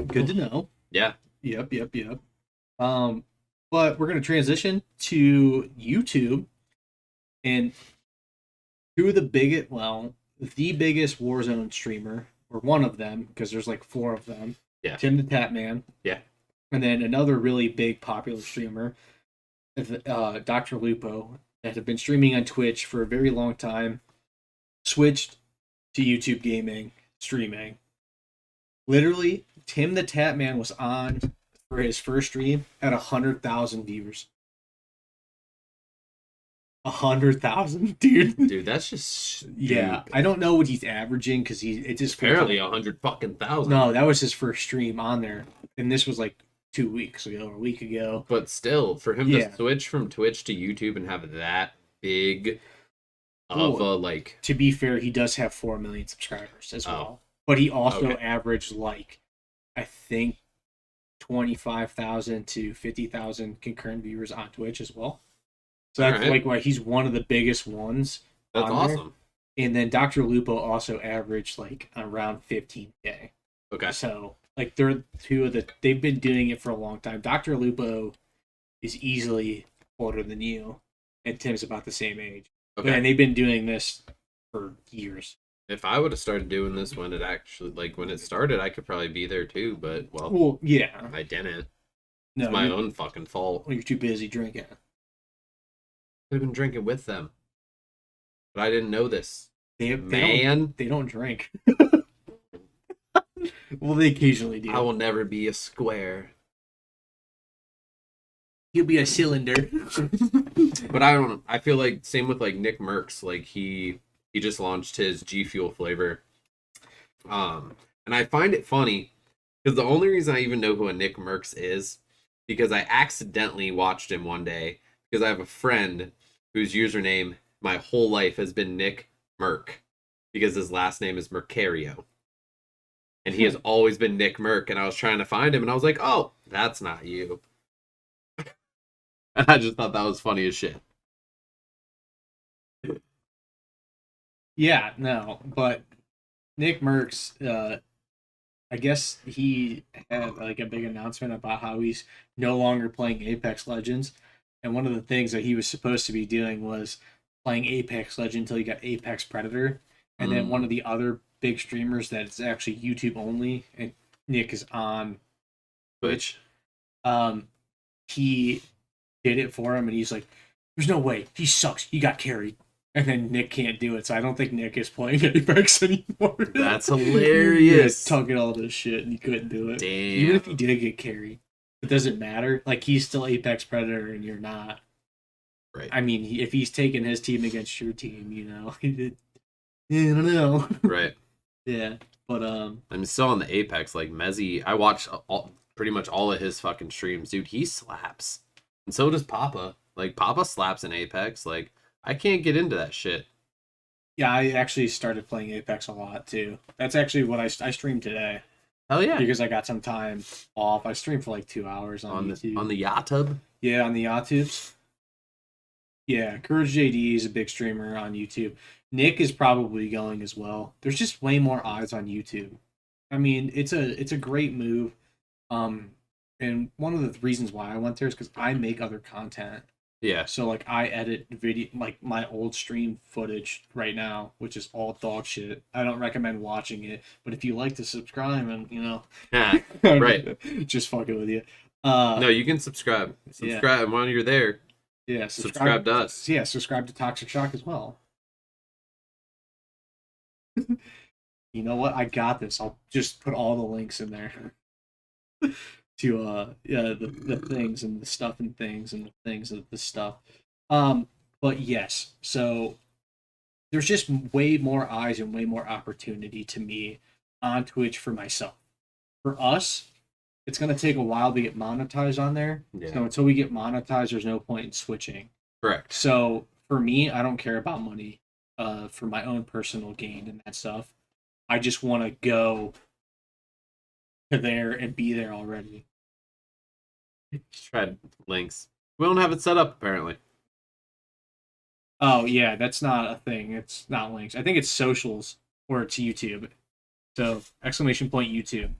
Good to know. Yeah. Yep. But we're gonna transition to YouTube and the biggest Warzone streamer, or one of them, because there's like 4 of them. Yeah. Tim the Tap Man. Yeah. And then another really big popular streamer, Dr. Lupo, that have been streaming on Twitch for a very long time, switched to YouTube gaming, streaming. Literally, Tim the Tap Man was on for his first stream at 100,000 viewers. 100,000, dude. Dude, that's just Yeah, stupid. I don't know what he's averaging because it's just Apparently 100 fucking thousand. No, that was his first stream on there, and this was like 2 weeks ago or a week ago. But still, for him Yeah. to switch from Twitch to YouTube and have that big of Well, a like, To be fair, he does have 4 million subscribers as Oh. well, but he also Okay. averaged like, I think, 25,000 to 50,000 concurrent viewers on Twitch as well. So that's Alright. like why he's one of the biggest ones. that's on there. awesome. And then Dr. Lupo also averaged like around 15K. Okay. So like they're they've been doing it for a long time. Dr. Lupo is easily older than you, and Tim's about the same age. Okay. And they've been doing this for years. If I would have started doing this when it started, I could probably be there too, but Well, yeah. I didn't. No, It's my you're, own fucking fault. you're too busy drinking. I've been drinking with them. But I didn't know this. They Man, they don't drink. Well, they occasionally do. I will never be a square. You'll be a cylinder. But I feel like same with like Nick Merckx, like he just launched his G Fuel flavor. And I find it funny because the only reason I even know who a Nick Merckx is because I accidentally watched him one day because I have a friend whose username my whole life has been Nick Merck because his last name is Mercario. And he has always been Nick Merck, and I was trying to find him, and I was like, oh, that's not you. And I just thought that was funny as shit. Yeah, no, but Nick Merckx, I guess he had like a big announcement about how he's no longer playing Apex Legends, and one of the things that he was supposed to be doing was playing Apex Legends until he got Apex Predator, and then one of the other big streamers that's actually YouTube only, and Nick is on Twitch. He did it for him, and he's like, "There's no way he sucks. He got carried." And then Nick can't do it, so I don't think Nick is playing Apex anymore. That's hilarious. Yeah, talking all this shit, and he couldn't do it. Damn. Even if he did get carried, it doesn't matter. Like, he's still Apex Predator, and you're not. Right. I mean, if he's taking his team against your team, I don't know. Right. Yeah, but I'm still on the Apex. Like Mezzy, I watch pretty much all of his fucking streams, dude. He slaps, and so does Papa. Like Papa slaps in Apex. Like I can't get into that shit. yeah, I actually started playing Apex a lot too. That's actually what I streamed today Hell yeah. because I got some time off. I streamed for like 2 hours on YouTube. On the Yatub. Yeah, on the YouTubes. Yeah, Courage JD is a big streamer on YouTube. Nick is probably going as well. There's just way more eyes on YouTube. I mean, it's a great move. Um, and one of the reasons why I went there is because I make other content. Yeah. So like I edit video like my old stream footage right now, which is all dog shit. I don't recommend watching it, but if you like to subscribe and Yeah. Right. just fucking with you. No, you can subscribe. Yeah. Subscribe while you're there. Yeah, Subscribe to us. Yeah, subscribe to Toxic Shock as well. You know what? I got this. I'll just put all the links in there to yeah, the things and the stuff and things and the things of the stuff. But yes, so there's just way more eyes and way more opportunity to me on Twitch for myself. For us, it's gonna take a while to get monetized on there. Yeah. So until we get monetized, there's no point in switching. Correct. So for me, I don't care about money for my own personal gain and that stuff. I just want to go to there and be there already. Just tried links. We don't have it set up apparently. Oh yeah, that's not a thing. It's not links. I think it's socials or it's YouTube. So exclamation point YouTube.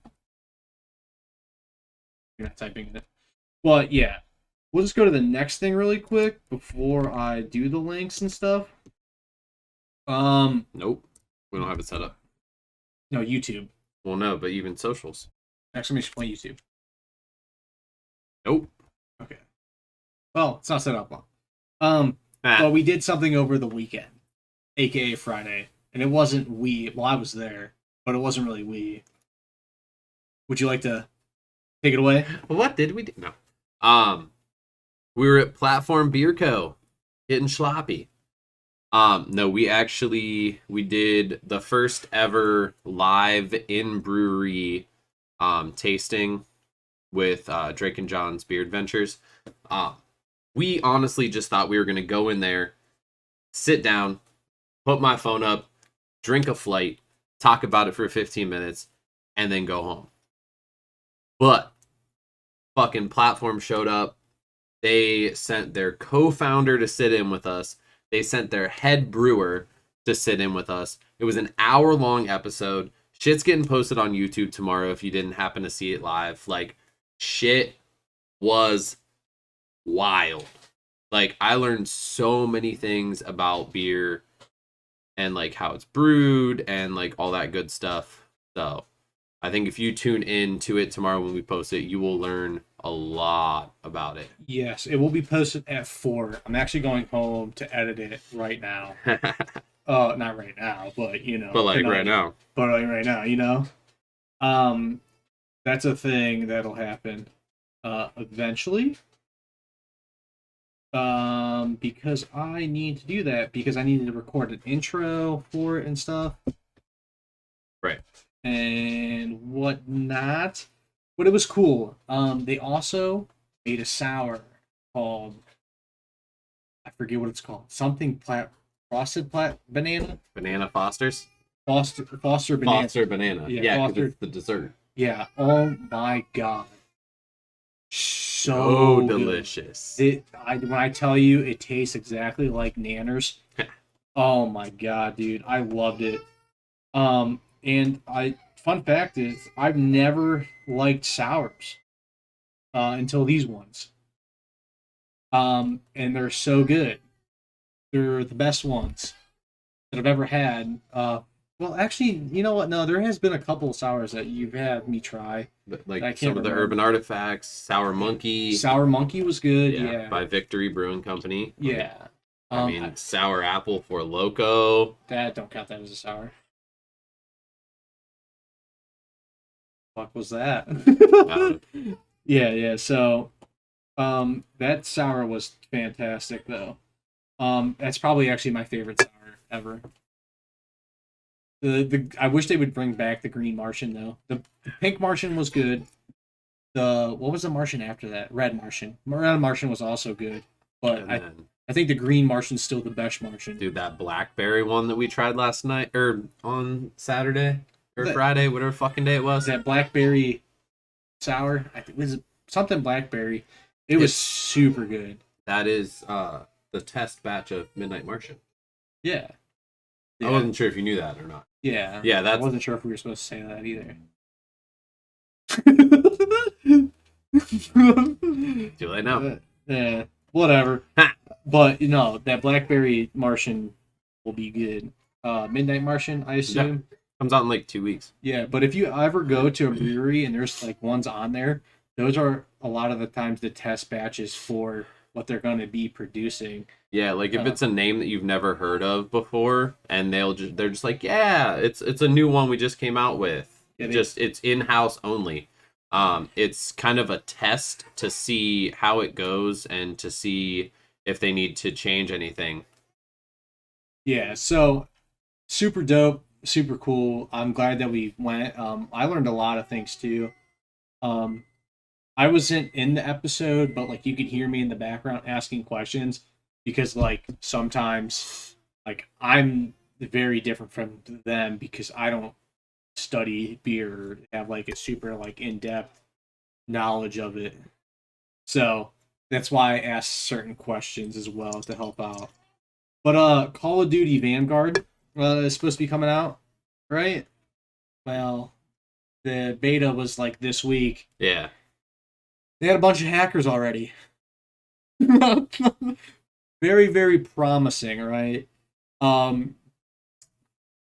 You're not typing it. Well, yeah. We'll just go to the next thing really quick before I do the links and stuff. Nope. We don't have it set up. No, YouTube. Well, no, but even socials. Exclamation point YouTube. Nope. Okay. Well, it's not set up long. But we did something over the weekend, aka Friday, and it wasn't we. Well, I was there, but it wasn't really we. Would you like to take it away? What did we do? No. We were at Platform Beer Co. Getting sloppy. No, we did the first ever live in brewery tasting with Drake and John's Beer Adventures. We honestly just thought we were gonna go in there, sit down, put my phone up, drink a flight, talk about it for 15 minutes, and then go home. But fucking Platform showed up. They sent their co-founder to sit in with us. They sent their head brewer to sit in with us. It was an hour-long episode. Shit's getting posted on YouTube tomorrow if you didn't happen to see it live. Like, shit was wild. Like, I learned so many things about beer and, like, how it's brewed and, like, all that good stuff. So, I think if you tune in to it tomorrow when we post it, you will learn a lot about it. Yes, it will be posted at 4. I'm actually going home to edit it right now. Not right now, but But like right now. But like right now, that's a thing that'll happen eventually. Because I need to do that because I needed to record an intro for it and stuff. Right. And whatnot. But it was cool. They also made a sour called, I forget what it's called. Something frosted banana. Banana Fosters. Foster banana. Foster banana. Yeah, because it's the dessert. Yeah. Oh my god. So delicious. When I tell you, it tastes exactly like Nanners. Oh my god, dude, I loved it. Fun fact is, I've never liked sours until these ones. And they're so good. They're the best ones that I've ever had. Well, actually, you know what? No, there has been a couple of sours that you've had me try. Like some of the Urban Artifacts, Sour Monkey. Sour Monkey was good, yeah. By Victory Brewing Company. Yeah. I mean, Sour Apple for Loco. Don't count that as a sour. Fuck was that? Yeah. So, that sour was fantastic, though. That's probably actually my favorite sour ever. I wish they would bring back the Green Martian though. The Pink Martian was good. What was the Martian after that? Red Martian. Red Martian was also good, but I think the Green Martian's still the best Martian. Dude, that blackberry one that we tried last night or on Saturday or Friday, whatever fucking day it was. That blackberry sour, I think it was something blackberry. It was super good. That is the test batch of Midnight Martian. Yeah. I wasn't sure if you knew that or not. Yeah. Yeah, I wasn't sure if we were supposed to say that either. Too late now. Yeah, whatever. But that Blackberry Martian will be good. Midnight Martian, I assume. Comes out in like 2 weeks. Yeah, but if you ever go to a brewery and there's like ones on there, those are a lot of the times the test batches for what they're going to be producing. Yeah, like if it's a name that you've never heard of before, and they're just like, yeah, it's a new one we just came out with. It's in-house only. It's kind of a test to see how it goes and to see if they need to change anything. Yeah, so super dope, super cool. I'm glad that we went. I learned a lot of things too. I wasn't in the episode, but like you could hear me in the background asking questions because like sometimes like I'm very different from them because I don't study beer or have like a super like in-depth knowledge of it. So that's why I ask certain questions as well to help out. But Call of Duty Vanguard is supposed to be coming out, right? Well, the beta was like this week. Yeah. They had a bunch of hackers already. Very, very promising, right?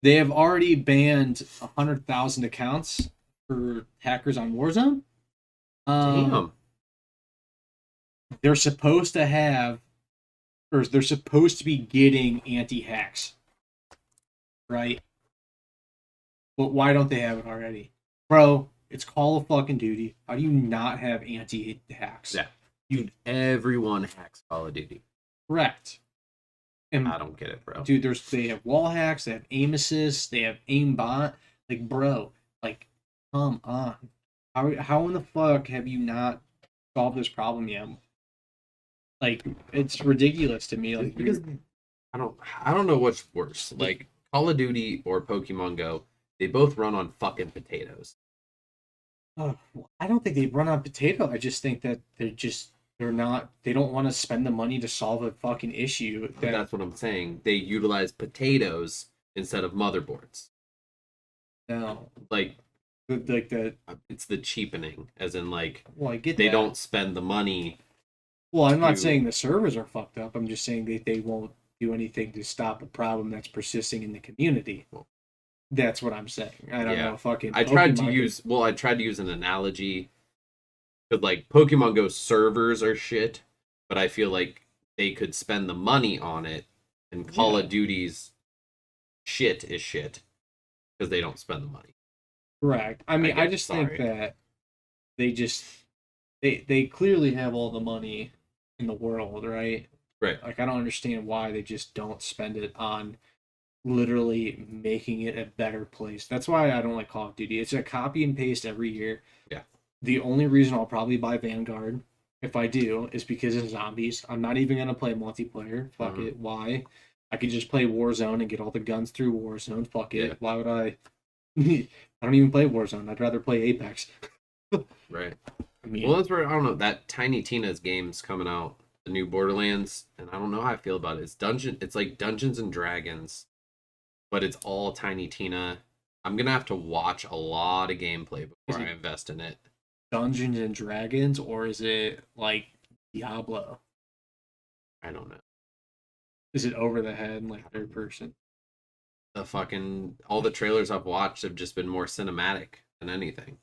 They have already banned 100,000 accounts for hackers on Warzone. Damn. They're supposed to have, or they're supposed to be getting anti-hacks, right? But why don't they have it already? Bro, it's Call of fucking Duty. How do you not have anti-hacks? Yeah. Dude, everyone hacks Call of Duty. Correct. And I don't get it, bro. Dude, they have wall hacks, they have aim assist, they have aimbot. Like, bro, like, come on. How in the fuck have you not solved this problem yet? Like, it's ridiculous to me. Like, because I don't know what's worse. Like Call of Duty or Pokemon Go, they both run on fucking potatoes. I don't think they run on potato. I just think that they don't want to spend the money to solve a fucking issue. That's what I'm saying. They utilize potatoes instead of motherboards. No. Like the it's the cheapening, as in like, well, I get they that. don't spend the money. Well, I'm not saying the servers are fucked up. I'm just saying that they won't do anything to stop a problem that's persisting in the community. That's what I'm saying. I don't know. Fucking. I tried to use an analogy. But like Pokemon Go servers are shit, but I feel like they could spend the money on it, and Call of Duty's shit is shit because they don't spend the money. Correct. I mean, I just think that they clearly have all the money in the world, right? Right. Like, I don't understand why they just don't spend it on literally making it a better place. That's why I don't like Call of Duty. It's a copy and paste every year. Yeah. The only reason I'll probably buy Vanguard, if I do, is because it's zombies. I'm not even going to play multiplayer. Fuck it. Why? I could just play Warzone and get all the guns through Warzone. Fuck it. Yeah. Why would I? I don't even play Warzone. I'd rather play Apex. Right. I mean, well, that's where, I don't know, that Tiny Tina's game's coming out, the new Borderlands, and I don't know how I feel about it. It's like Dungeons and Dragons, but it's all Tiny Tina. I'm gonna have to watch a lot of gameplay before I invest in it. Dungeons and Dragons, or is it like Diablo? I don't know. Is it over the head and like third person? All the trailers I've watched have just been more cinematic than anything.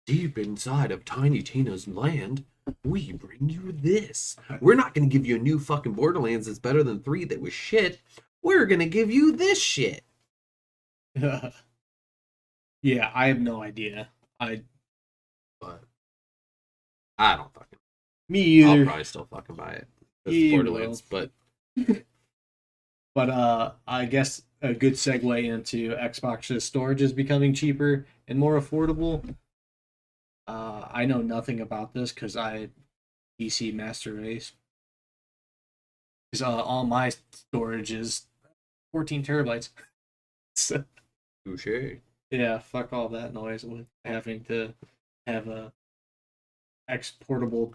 Deep inside of Tiny Tina's land, we bring you this. We're not going to give you a new fucking Borderlands that's better than 3 that was shit. We're going to give you this shit. Yeah, I have no idea. But I don't fucking. Me either. I'll probably still fucking buy it. It's Borderlands, but. But I guess a good segue into Xbox's storage is becoming cheaper and more affordable. I know nothing about this because I PC Master Race. Because all my storage is 14 terabytes. So, touché. Yeah, fuck all that noise with having to have a exportable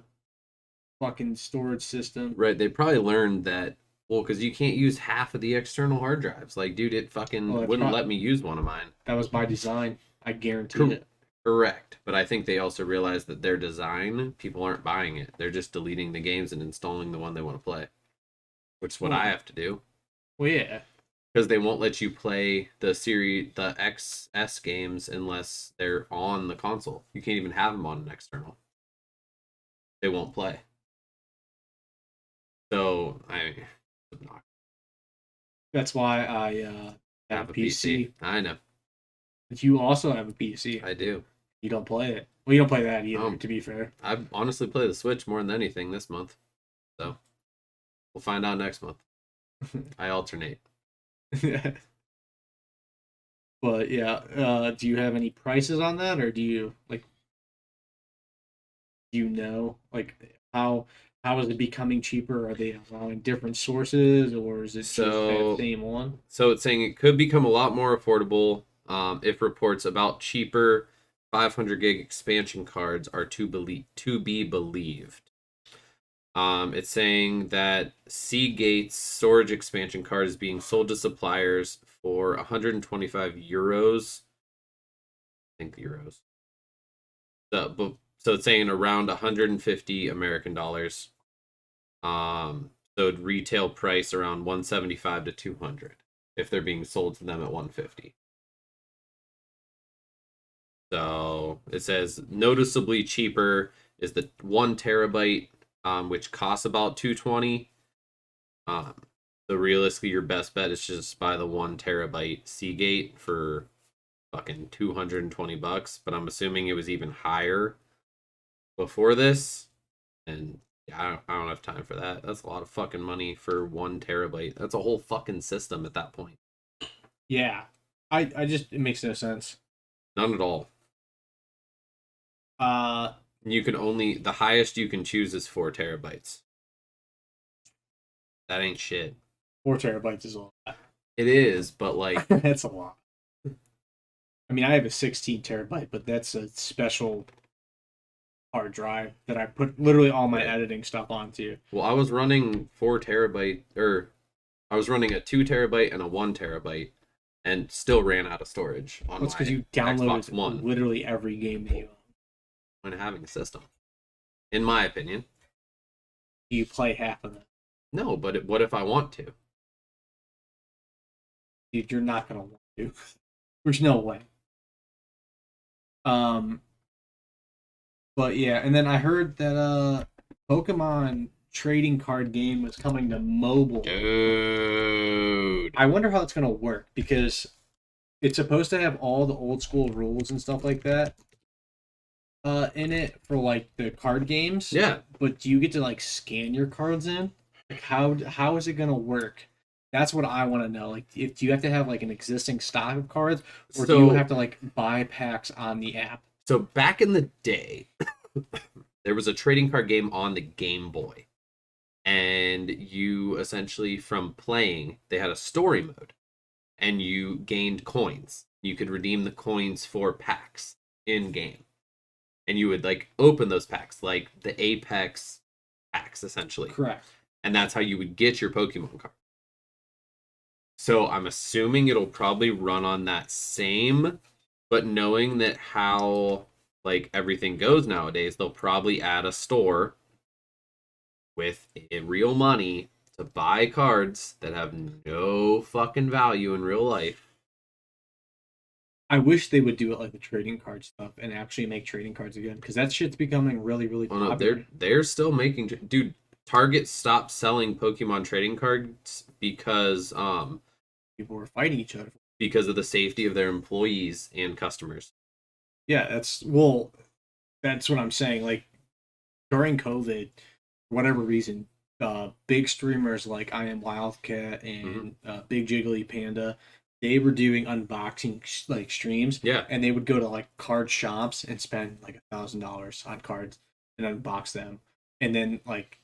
fucking storage system. Right, they probably learned that Well, because you can't use half of the external hard drives. Like, dude, it fucking Well, wouldn't let me use one of mine. that was by design. I guarantee Cor- it. Correct. But I think they also realize that their design, people aren't buying it. They're just deleting the games and installing the one they want to play, which is what I have to do. Well, yeah. Because they won't let you play the XS games unless they're on the console. You can't even have them on an external. They won't play. So That's why I have a PC. I know. But you also have a PC. I do. You don't play it. Well, you don't play that either, to be fair. I honestly play the Switch more than anything this month. So we'll find out next month. I alternate. But yeah, do you have any prices on that, or do you like how is it becoming cheaper? Are they allowing different sources, or is it just that same one? So it's saying it could become a lot more affordable if reports about cheaper 500 gig expansion cards are to be believed. It's saying that Seagate's storage expansion card is being sold to suppliers for 125 euros. I think euros. So it's saying around 150 American dollars. So retail price around 175 to 200 if they're being sold to them at 150. So it says noticeably cheaper is the 1 terabyte, which costs about 220. So realistically, your best bet is just buy the 1 terabyte Seagate for fucking $220. But I'm assuming it was even higher before this, and yeah, I don't have time for that. That's a lot of fucking money for 1 terabyte. That's a whole fucking system at that point. Yeah, I just, it makes no sense. None at all. You can only, the highest you can choose is 4 terabytes. That ain't shit. 4 terabytes is a lot. It is, but like that's a lot. I mean, I have a 16 terabyte, but that's a special hard drive that I put literally all my editing stuff onto. Well, I was running 4 terabyte, or I was running a 2 terabyte and a 1 terabyte, and still ran out of storage on That's because you downloaded literally every game that you own when having a system. In my opinion, you play half of them. No, but what if I want to? Dude, you're not gonna want to. There's no way. But yeah, and then I heard that Pokemon trading card game was coming to mobile. Dude. I wonder how it's gonna work, because it's supposed to have all the old school rules and stuff like that in it for like the card games. Yeah. But do you get to like scan your cards in? Like how is it gonna work? That's what I want to know. Like, do you have to have like an existing stock of cards, or do you have to like buy packs on the app? So back in the day, there was a trading card game on the Game Boy, and you essentially, from playing, they had a story mode, and you gained coins. You could redeem the coins for packs in game, and you would like open those packs, like the Apex packs, essentially. Correct. And that's how you would get your Pokemon card. So I'm assuming it'll probably run on that same, but knowing that how like everything goes nowadays, they'll probably add a store with real money to buy cards that have no fucking value in real life. I wish they would do it like the trading card stuff and actually make trading cards again, because that shit's becoming really, really popular. No, they're still making, dude. Target stopped selling Pokemon trading cards because people were fighting each other because of the safety of their employees and customers. Yeah, that's what I'm saying. Like during COVID, for whatever reason, big streamers like I Am Wildcat and Big Jiggly Panda, they were doing unboxing like streams. Yeah, and they would go to like card shops and spend like $1,000 on cards and unbox them, and then like,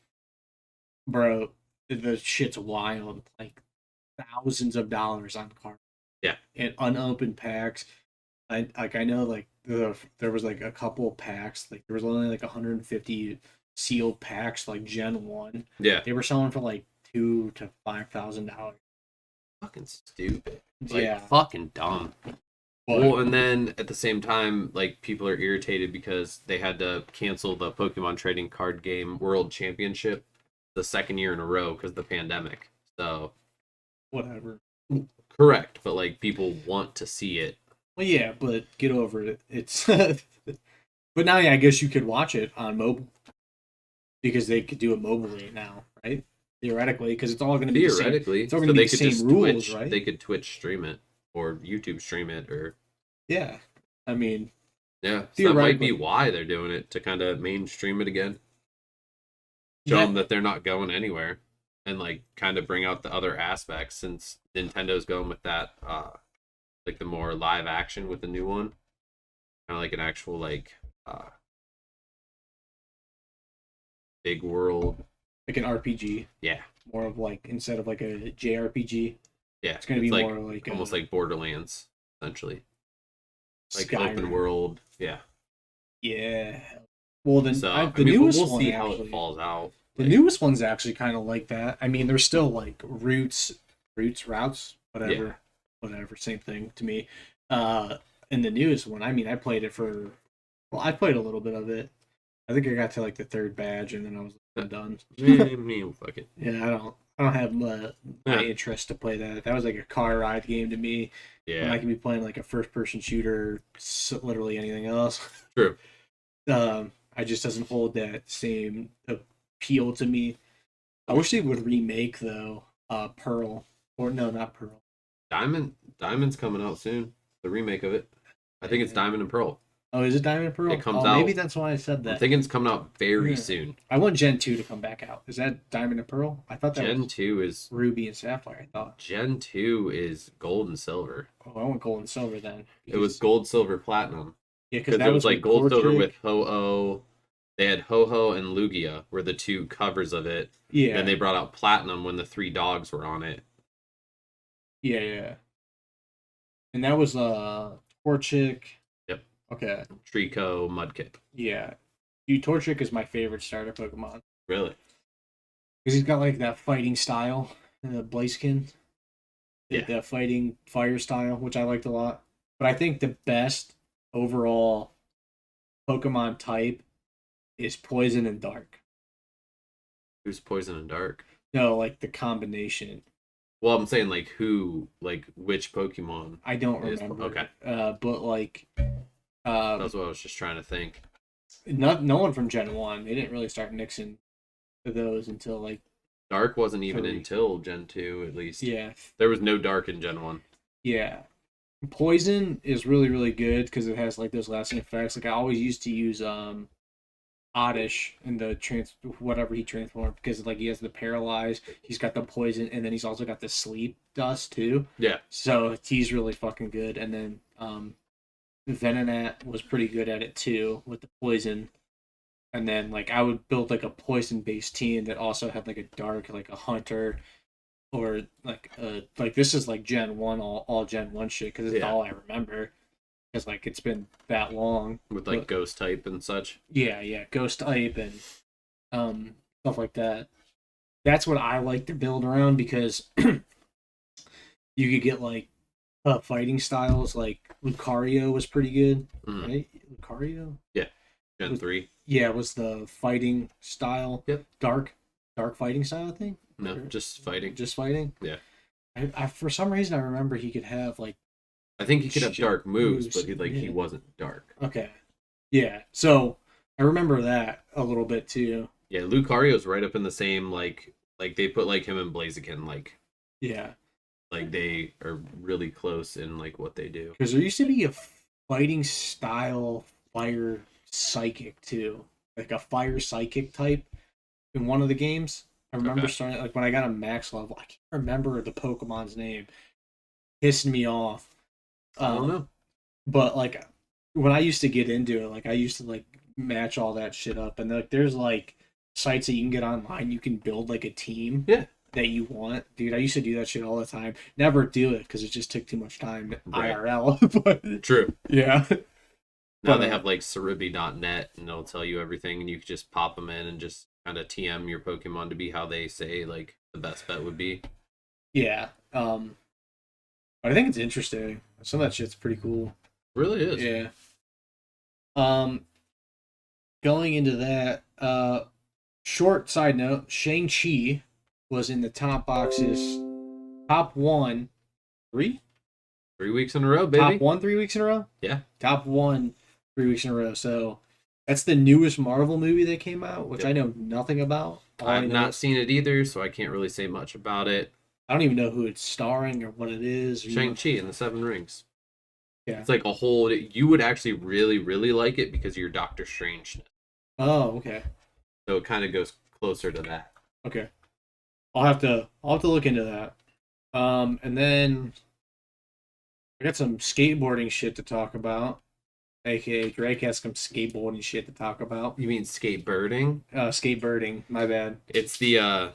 bro, the shit's wild. Like thousands of dollars on cards. Yeah, and unopened packs. I know like there was like a couple packs, like there was only like 150 sealed packs, like Gen 1. Yeah, they were selling for like $2,000 to $5,000. Fucking stupid. Like, Yeah, fucking dumb. but Well, and then at the same time, like, people are irritated because they had to cancel the Pokemon Trading Card Game World Championship the second year in a row because of the pandemic. So, whatever. correct, but like, people want to see it. Well, yeah, but get over it. It's but now, yeah, I guess you could watch it on mobile because they could do it mobily now, right? Theoretically, because it's all going to be the same. Theoretically, It's all going so to be they the could same just rules, Twitch, right? they could Twitch stream it or YouTube stream it, or Yeah, I mean, yeah, so that might be theoretically, why they're doing it, to kind of mainstream it again, show them yeah, that they're not going anywhere, and like kind of bring out the other aspects, since Nintendo's going with that, like the more live action with the new one, kind of like an actual like big world. like an RPG, Yeah, more of like instead of like a JRPG, yeah, it's going to be like more like almost like Borderlands, essentially, like Skyrim. open world. Yeah. Yeah. Well, then So the I mean, newest we'll one see how actually, it falls out. the Like, newest one's actually kind of like that. I mean, they're still like routes, whatever, Yeah. whatever, same thing to me. Uh, in the newest one, I mean, I played it for, well, I played a little bit of it. I think I got to like the third badge, and then I was done. fuck it. Yeah, I don't have my Yeah. interest to play that. That was like a car ride game to me. When I Yeah, can be playing like a first person shooter, literally anything else. true. I just doesn't hold that same appeal to me. I wish they would remake though, Pearl, or no, not Pearl. Diamond's coming out soon. The remake of it. I think it's Diamond and Pearl. Oh, is it Diamond and Pearl? It comes oh, maybe out- that's why I said I'm that. thinking it's coming out very Yeah. soon. I want Gen 2 to come back out. Is that Diamond and Pearl? I thought that Gen was 2 is Ruby and Sapphire. I thought. Gen 2 is gold and silver. Oh, I want gold and silver then. It was gold, silver, platinum. yeah, Because that it was like with gold, silver Torchic. with Ho-Oh. They had Ho-Ho and Lugia were the two covers of it. Yeah, Then they brought out platinum when the three dogs were on it. yeah. And that was Torchic. Yep. Okay. Trico, Mudkip. Yeah. Dude, Torchic is my favorite starter Pokemon. Really? Because he's got like that fighting style, Blaziken. Yeah. The fighting fire style, which I liked a lot. But I think the best overall Pokemon type is Poison and Dark. Who's Poison and Dark? No, like the combination. Well, I'm saying like who, like which Pokemon I don't is remember. okay. But like, That's what I was just trying to think. no one from Gen 1. They didn't really start mixing those until like, Dark wasn't even 3. until Gen 2, at least. yeah. There was no Dark in Gen 1. Yeah. Poison is really, really good because it has like those lasting effects. Like I always used to use Oddish in the whatever he transformed because like he has the paralyze, he's got the poison, and then he's also got the sleep dust too. Yeah. So he's really fucking good. And then Venonat was pretty good at it too with the poison. And then like I would build like a poison based team that also had like a dark, like a hunter, or like this is like Gen 1, all Gen 1 shit because it's Yeah. all I remember. Because like it's been that long. With like But- Ghost type and such. Yeah, Ghost type and stuff like that. That's what I like to build around because you could get like fighting styles. Like Lucario was pretty good, Mhm. right? Lucario, Gen 3. yeah, was the fighting style. Yep. Dark fighting style thing. No, Or just fighting. just fighting. Yeah. I for some reason I remember he could have like I think he could have Shit dark moves, moves, but he yeah. wasn't dark. okay, yeah. So I remember that a little bit too. Yeah, Lucario's right up in the same like they put like him and Blaziken Yeah. like they are really close in like what they do. Because there used to be a fighting style fire psychic too, like a fire psychic type in one of the games. I remember Okay. starting like when I got a max level. I can't remember the Pokemon's name. Pissed me off. I don't know. But like when I used to get into it, like I used to like match all that shit up, and like there's like sites that you can get online. You can build like a team. Yeah. That you want, dude. I used to do that shit all the time. Never do it because it just took too much time Right. IRL. But True. yeah. Now But, they have like Cerebi.net and it'll tell you everything, and you can just pop them in and just kind of TM your Pokemon to be how they say like the best bet would be. Yeah. But I think it's interesting. Some of that shit's pretty cool. Really is. Yeah. Um, Going into that, short side note, Shang-Chi was in the top boxes, top one, three? 3 weeks in a row, baby. Top one 3 weeks in a row? Yeah. Top one 3 weeks in a row. So that's the newest Marvel movie that came out, which Yep. I know nothing about. All I I've know not is- seen it either, so I can't really say much about it. I don't even know who it's starring or what it is. Or Shang-Chi and the Seven Rings. Yeah. It's like a whole. You would actually really, really like it because you're Doctor Strange. Oh, okay. So it kind of goes closer to that. Okay. I'll have to look into that. And then I got some skateboarding shit to talk about. AKA Drake has some skateboarding shit to talk about. You mean skateboarding? Skateboarding, my bad. It's the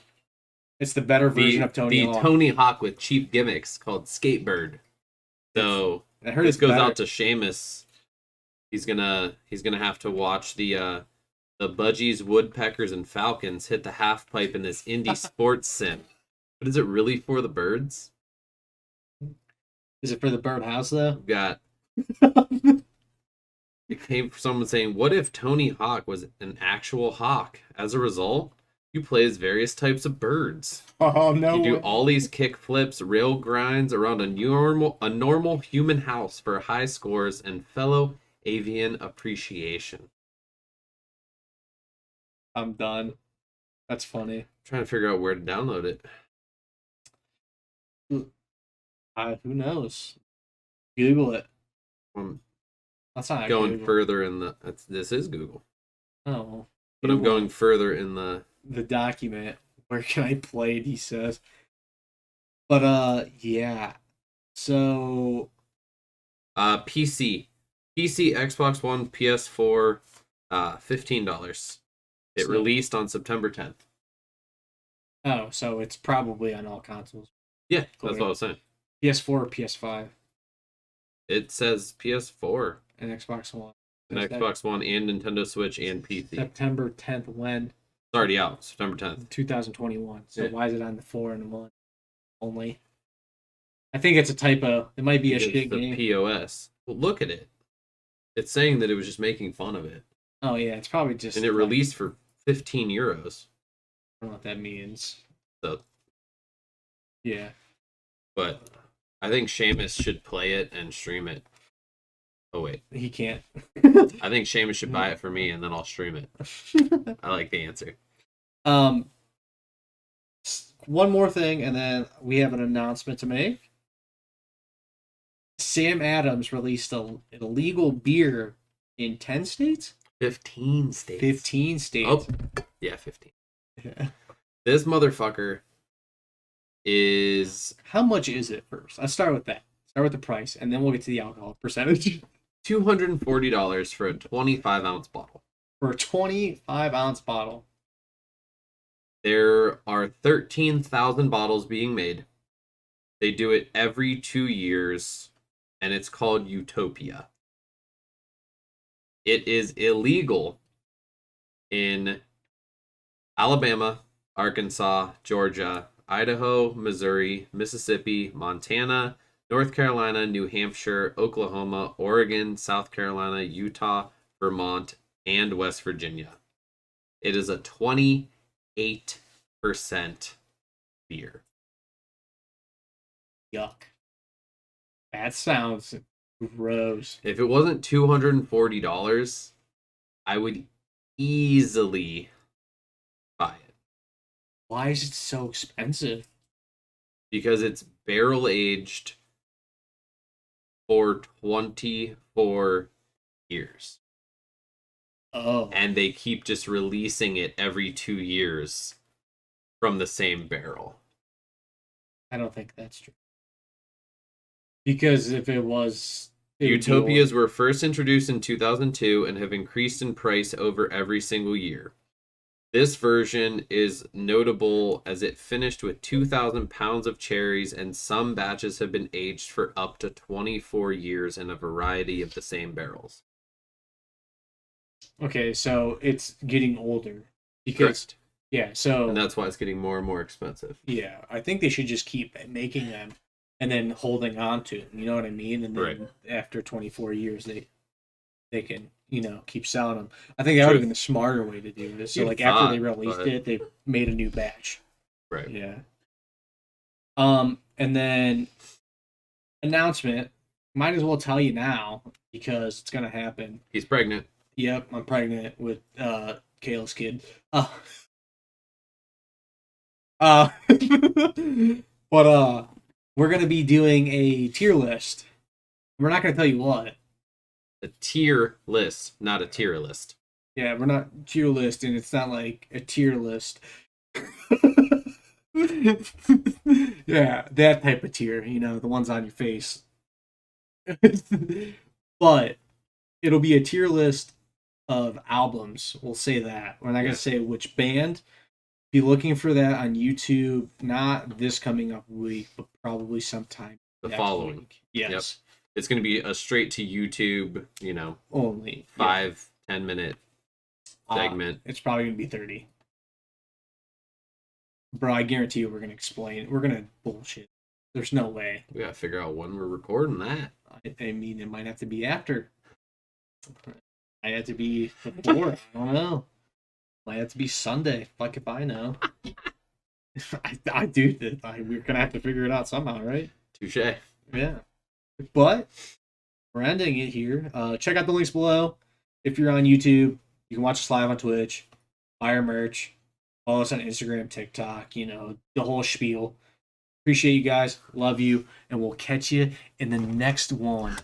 It's the better version of Tony Hawk. Tony Hawk with cheap gimmicks called Skatebird. So I heard this it's goes better. out to Seamus. He's gonna have to watch the Budgies, Woodpeckers, and Falcons hit the half pipe in this indie sports sim. But is it really for the birds? Is it for the birdhouse though? We've got it came from someone saying, "What if Tony Hawk was an actual hawk? As a result, you play as various types of birds. Oh no! You do all these kick flips, rail grinds around a normal human house for high scores and fellow avian appreciation." I'm done. That's funny. I'm trying to figure out where to download it. Who knows? Google it. I'm That's not going Google. further in the. This is Google, Oh, but I'm Google going further in the. the document. Where can I play it? He says. But yeah. So PC, Xbox One, PS4, $15. It So- released on September 10th. so it's probably on all consoles. Yeah, that's what I was saying. PS4 or PS5 It says PS4 and Xbox One. and Is that Xbox One and Nintendo Switch and PC. September 10th when? It's already out, September 10th. 2021. So Yeah. why is it on the 4 and the 1 only? I think it's a typo. It might be a It's shit the game. POS. Well, look at it. It's saying that it was just making fun of it. Oh yeah, it's probably just. And it released for €15. I don't know what that means. So, Yeah. but I think Seamus should play it and stream it. Oh, wait. He can't. I think Seamus should buy it for me and then I'll stream it. I like the answer. One more thing, and then we have an announcement to make. Sam Adams released an illegal beer in 10 states? 15 states. 15 states. Oh, yeah, 15. Yeah. This motherfucker is How much is it first? Let's start with that. Start with the price, and then we'll get to the alcohol percentage. $240 for a 25-ounce bottle. For a 25-ounce bottle. There are 13,000 bottles being made. They do it every 2 years, and it's called Utopia. It is illegal in Alabama, Arkansas, Georgia, Idaho, Missouri, Mississippi, Montana, North Carolina, New Hampshire, Oklahoma, Oregon, South Carolina, Utah, Vermont, and West Virginia. It is a 28% beer. Yuck. That sounds gross. If it wasn't $240, I would easily buy it Why is it so expensive? because it's barrel aged for 24 years. Oh. And they keep just releasing it every 2 years from the same barrel. I don't think that's true. Because if it was... it would be Utopias were first introduced in 2002 and have increased in price over every single year. This version is notable as it finished with 2,000 pounds of cherries, and some batches have been aged for up to 24 years in a variety of the same barrels. Okay, so it's getting older. Because Correct. Yeah, so And that's why it's getting more and more expensive. yeah, I think they should just keep making them and then holding on to them. You know what I mean? And then Right. after 24 years, they can keep selling them. I think that would have True. been the smarter way to do this. So You'd like have after they thought, released but it, they made a new batch. right. Yeah. And then announcement. Might as well tell you now because it's gonna happen. He's pregnant. Yep, I'm pregnant with Kale's kid. Uh, uh but we're gonna be doing a tier list. We're not gonna tell you what. A tier list, not a tier list. Yeah, we're not tier list, and it's not like a tier list. Yeah, that type of tier, the ones on your face. But it'll be a tier list of albums. We'll say that. We're not gonna say which band. Be looking for that on YouTube, not this coming up week, but probably sometime The next following. week. Yes. It's going to be a straight to YouTube, Only 5-10 minute segment. It's probably gonna be 30. Bro, I guarantee you we're gonna explain. We're gonna bullshit. There's no way. We got to figure out when we're recording that. I mean, it might have to be after. I had to be before. I don't know. Might have to be Sunday. Fuck if I know. I do. We're gonna have to figure it out somehow, right? Touche. Yeah. But we're ending it here. Check out the links below. If you're on YouTube, you can watch us live on Twitch. Buy our merch. Follow us on Instagram, TikTok. The whole spiel. Appreciate you guys. Love you, and we'll catch you in the next one.